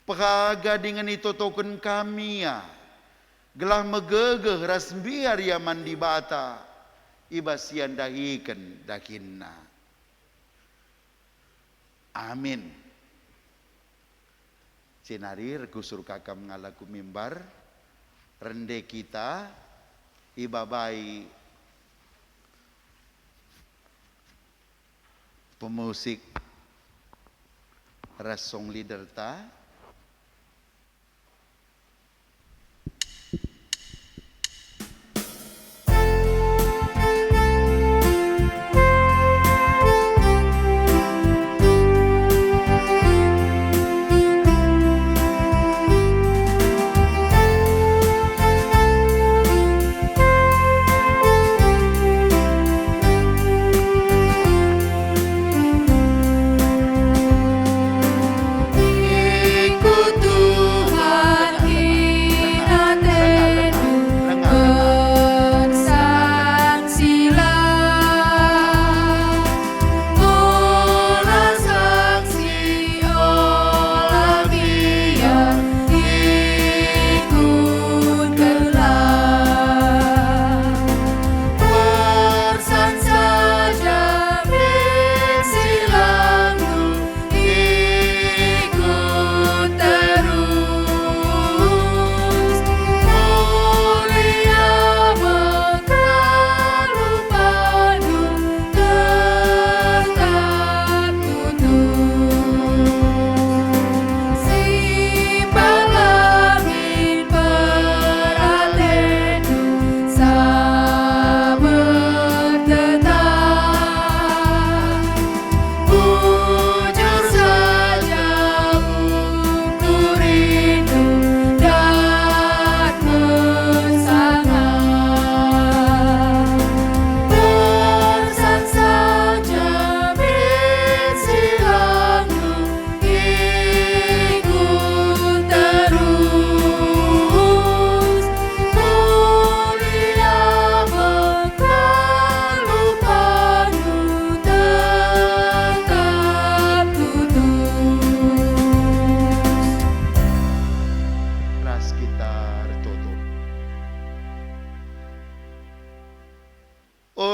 Pekaga dengan itu token kami ya. Gelah megegeh ras biar ya mandi bata ibasian dahikan dakinna. Amin. Cenari regusur kakam ngalaku mimbar rende kita ibabai pemusik rasong leader ta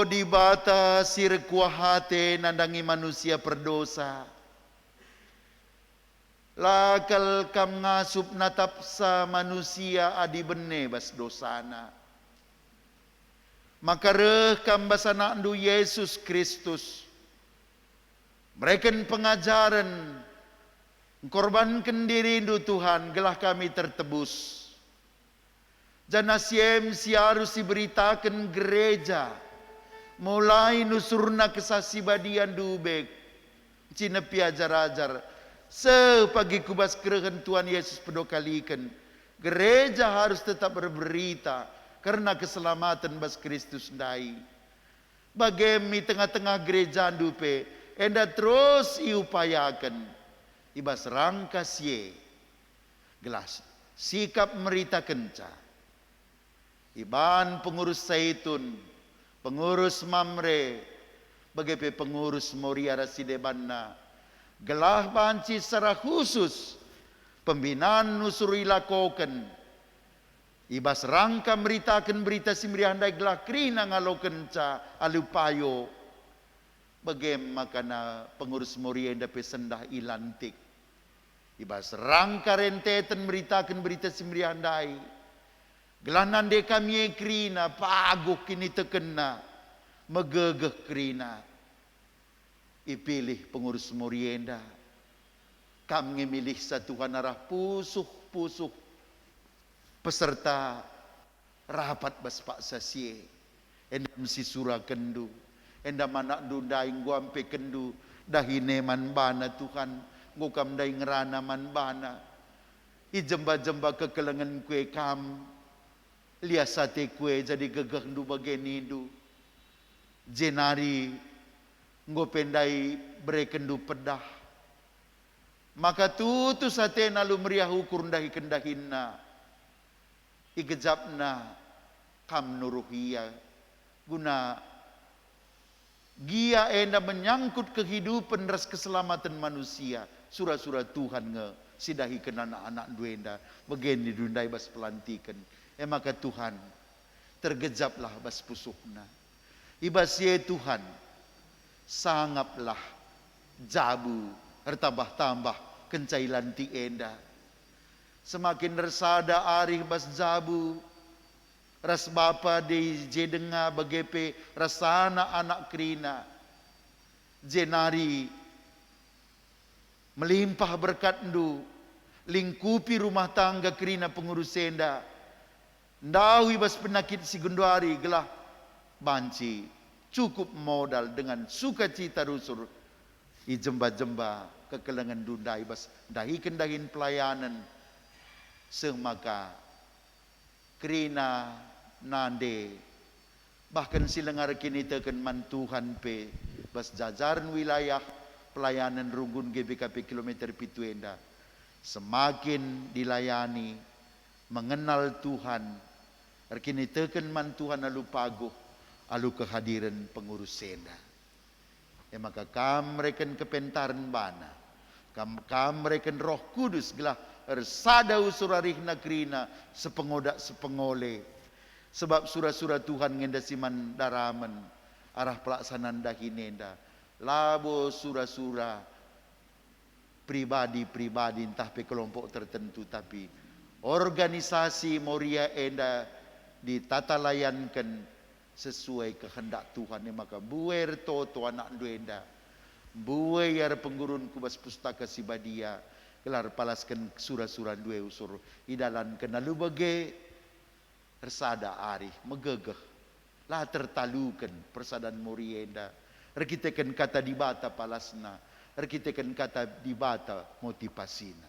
dibata sir kuahate nandangi manusia perdosa. Lakal kam ngasup natapsa manusia adi bene bas dosana. Maka reh kam basana andu Yesus Kristus. Mereken pengajaran korbankan diri indu Tuhan gelah kami tertebus. Janasiem siarus diberitakan gereja mulai nusurna kesasibadian dubek cina piajar-ajar sepagi kubas kerehan Tuhan Yesus pedokalikan gereja harus tetap berberita karena keselamatan bas Kristus dai bagemi tengah-tengah gereja dupe enda terus iupayakan ibas rangkas ye gelas sikap merita kenca iban pengurus Zaitun pengurus Mamre, bagaimana pengurus Moria Rasidebanna, gelah banci secara khusus pembinaan nusuri lakokan, ibas rangka meritakan berita simrihandai gelah krina ngaloken ca alupayo, bagaimana makana pengurus Moria dapat sendah ilantik, ibas rangka rentetan meritakan berita simrihandai. Gelanan de kami krina paguh kini tekena megegeh krina ipilih pengurus Morienda kami milih satu arah pusuh peserta rapat bas Pak Sasie endam si surah kendu endam anak dunda inggu ampe kendu dahine man bana Tuhan ngukam dai ngerana man bana ijemba-jemba kekelengan kue kam liasate kue jadi gegah ndu bageni ndu jenari ngopendai brekendu pedah maka tutu sate nalu meriah ukur ndahi kendahinna igejapna kam nuruhia guna gia enda menyangkut kehidupan ras keselamatan manusia surah-surah Tuhan nge sidahi kena anak-anak duenda begini dundai bas pelantikan maka Tuhan tergejaplah bas pusuhna ibas ye Tuhan sangatlah jabu bertambah-tambah kencailan ti enda semakin resada arih bas jabu, ras bapa di jedenga bagepe rasana anak krina, jenari melimpah berkat ndu, lingkupi rumah tangga krina pengurus senda, ndawi bas penakit si gunduari gelah banci, cukup modal dengan sukacita rusur, i jemba-jemba kekelengan dundai bas dahi kendahin pelayanan, semaka krina nande, bahkan silengar kini teken mantuhan pe, bas jajaran wilayah pelayanan Runggun GBKP kilometer pituenda, semakin dilayani, mengenal Tuhan, kini teken mantuhan alu paguh, alu kehadiran pengurus senda. Ya maka kam reken kepentaran bana, kam reken Roh Kudus gelah ersada usurarih nakrina sepengodak sepengole, sebab surah-surah Tuhan ngenda siman daraman arah pelaksanaan dahinenda, labo surah-surah pribadi-pribadi entah pe kelompok tertentu, tapi organisasi Moria enda ditata layankan sesuai kehendak Tuhan. Maka buer toto anak duenda, buer penggurun kubas pustaka Sibadia, gelar palaskan surah-surah dua usur idalan kenalu bage resada arih megegeh lah tertalukan persadaan Morienda, rekitekan kata dibata palasna, rekitekan kata dibata motivasina.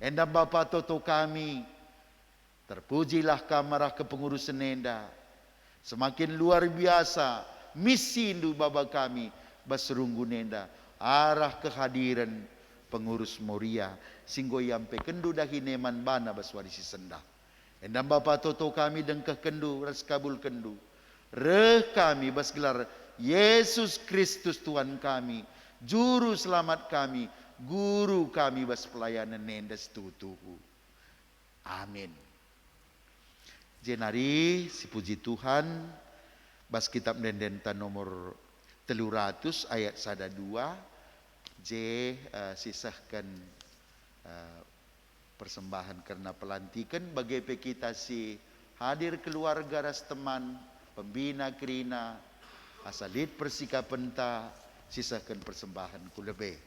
Enda Bapa toto kami, terpujilah kamarah kepengurusan enda, semakin luar biasa misi indu baba kami baserunggu nenda arah kehadiran pengurus Moria singgo yampe kendu dahineman bana baswarisi sendah. Endam Bapa toto kami dengkeh kendu ras kabul kendu reh kami bas gelar Yesus Kristus Tuhan kami, juru selamat kami, guru kami bas pelayanan nenda setutuhu. Amin. Jenari si puji Tuhan bas kitab dendenta nomor 300 ayat 102 J sisahkan persembahan karena pelantikan bagi kita si hadir keluarga ras teman pembina krina asalit persikapan ta sisahkan persembahan ku lebih.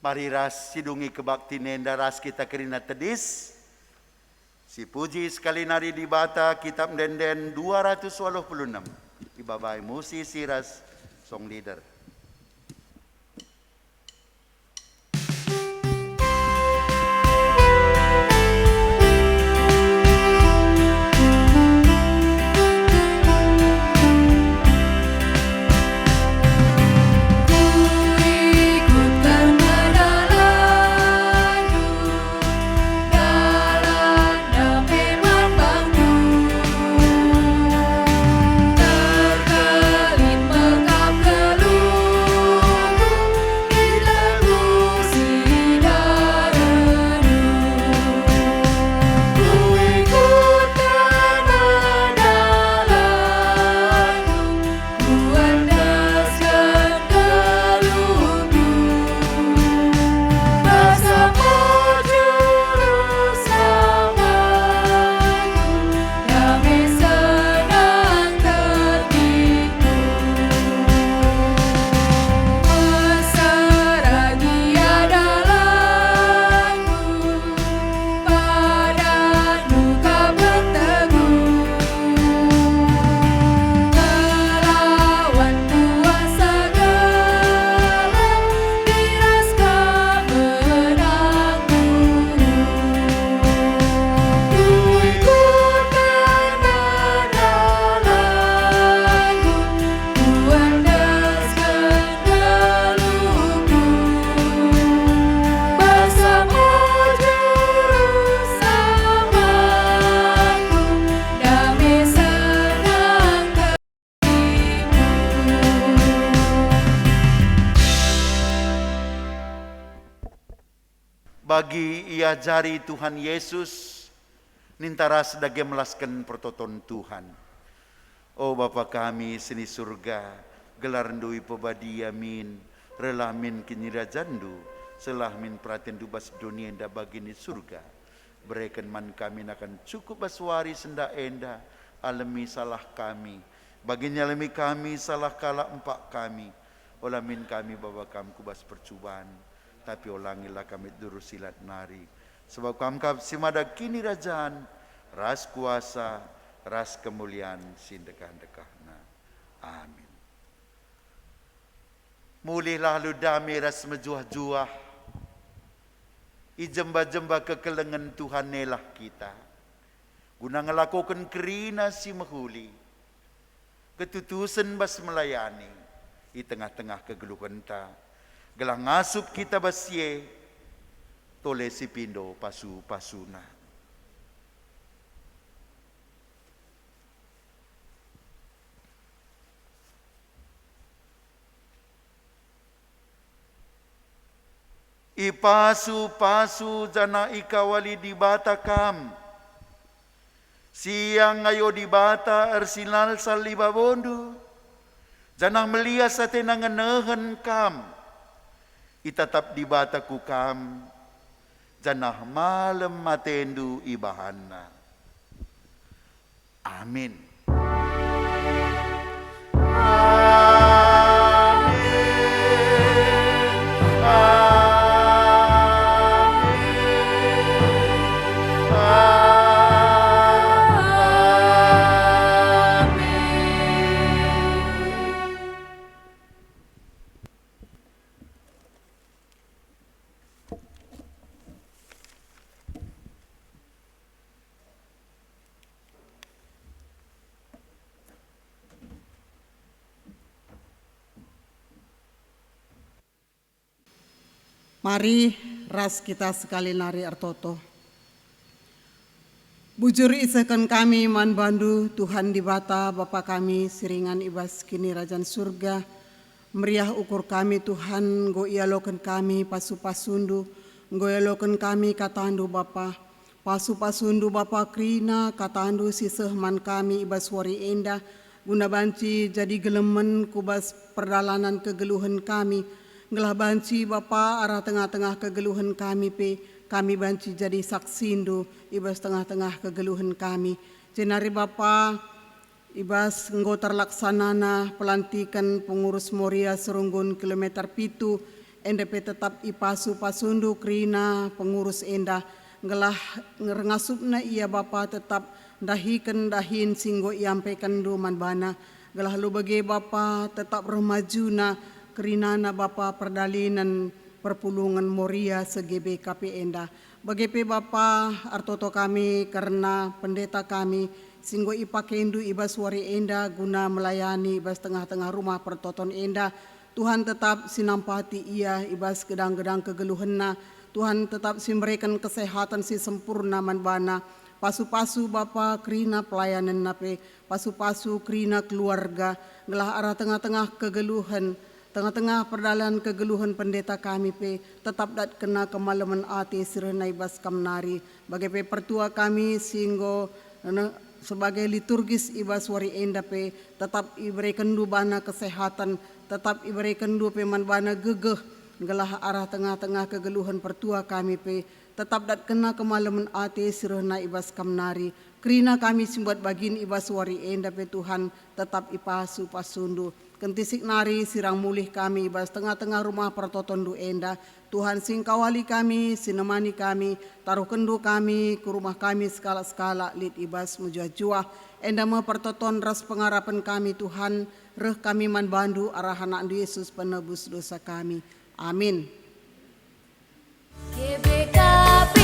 Mari ras sidungi kebakti nenda ras kita kerina tedis. Si puji sekali nari di bata kitab denden 286. Ibabai musisi ras song leader. Terkelin mekap keluar bagi ia jari Tuhan Yesus nintara sedage melaskan pertoton Tuhan. Oh Bapa kami sini surga, gelar ndui pebadia min, rela min kinira jandu, selah min praten dubas dunia enda bagini surga. Berikan man kami akan cukup baswari senda enda, alami salah kami, baginya alami kami salah kala empak kami, olamin kami Bapa kami kubas percubaan, tapi ulangilah kami durusilat nari. Sebab kami simada kini rajaan, ras kuasa, ras kemuliaan sindekah-dekahna. Amin. Mulih lalu damai ras mejuah-juah, ijemba-jemba kekelengan Tuhan nelah kita. Guna ngelakukan kerina si mahuli, ketutusan bas melayani, di tengah-tengah kegeluhan ta. Gelah ngasup kita basye, tole si pindo pasu-pasuna. Ipasu-pasu jana ikawali di bata kam. Siang ayo di bata ersinal salibabondu. Jana melias atenangan kam. Itatap di bata ku kam. Jana malam matendu ibahana. Amin. Mari ras kita sekali nari artoto. Bujur isakan kami man bandu Tuhan di bata Bapa kami siringan ibas kini rajan surga. Meriah ukur kami Tuhan go ialokan kami pasu-pasundu. Go ialokan kami katandu Bapa. Pasu-pasundu Bapa krina katandu siseh man kami ibas wari endah. Guna banci jadi gelemen kubas perdalanan kegeluhan kami. Ngelah banci Bapa arah tengah-tengah kegeluhan kami kami banci jadi saksindu ibas tengah-tengah kegeluhan kami. Jenari Bapa ibas enggo terlaksanana pelantikan pengurus Moria Serunggun kilometer 7 NDP tetap ipasu pasundu krina pengurus endah ngelah ngasupna ia Bapa tetap dahikan dahin singgo iampaikan duman bana gelah lu bagi Bapa tetap remajuna kerinana Bapa perdalinan perpulungan Moria se-GBKP endah. Bagi Bapa artoto kami karena pendeta kami singgo ipakendu ibas wari endah guna melayani ibas tengah-tengah rumah pertoton endah. Tuhan tetap sinampati ia ibas gedang-gedang kegeluhenna. Tuhan tetap simberikan kesehatan si sempurna manbana. Pasu-pasu Bapa krina pelayanan nape, pasu-pasu krina keluarga, gelah arah tengah-tengah kegeluhan. Tengah-tengah perdalan kegeluhan pendeta kami tetap dat kena kemalaman ati sirena ibas kamnari bagi pertua kami singgo sebagai liturgis ibas wari enda tetap iberikan du bana kesehatan tetap iberikan du manbana gegeh gelah arah tengah-tengah kegeluhan pertua kami tetap dat kena kemalaman ati sirena ibas kamnari krina kami simbuat bagin ibas wari enda Tuhan tetap ipasu pasundu. Kentisik nari sirang mulih kami ibas tengah-tengah rumah pertotondu endah. Tuhan sing kawali kami, sinemani kami, taruh kendu kami, ke rumah kami skala-skala lit ibas mujah-juah. Endah me pertoton ras pengarapan kami Tuhan, reh kami man bandu arah anak Yesus penebus dosa kami. Amin. GBKP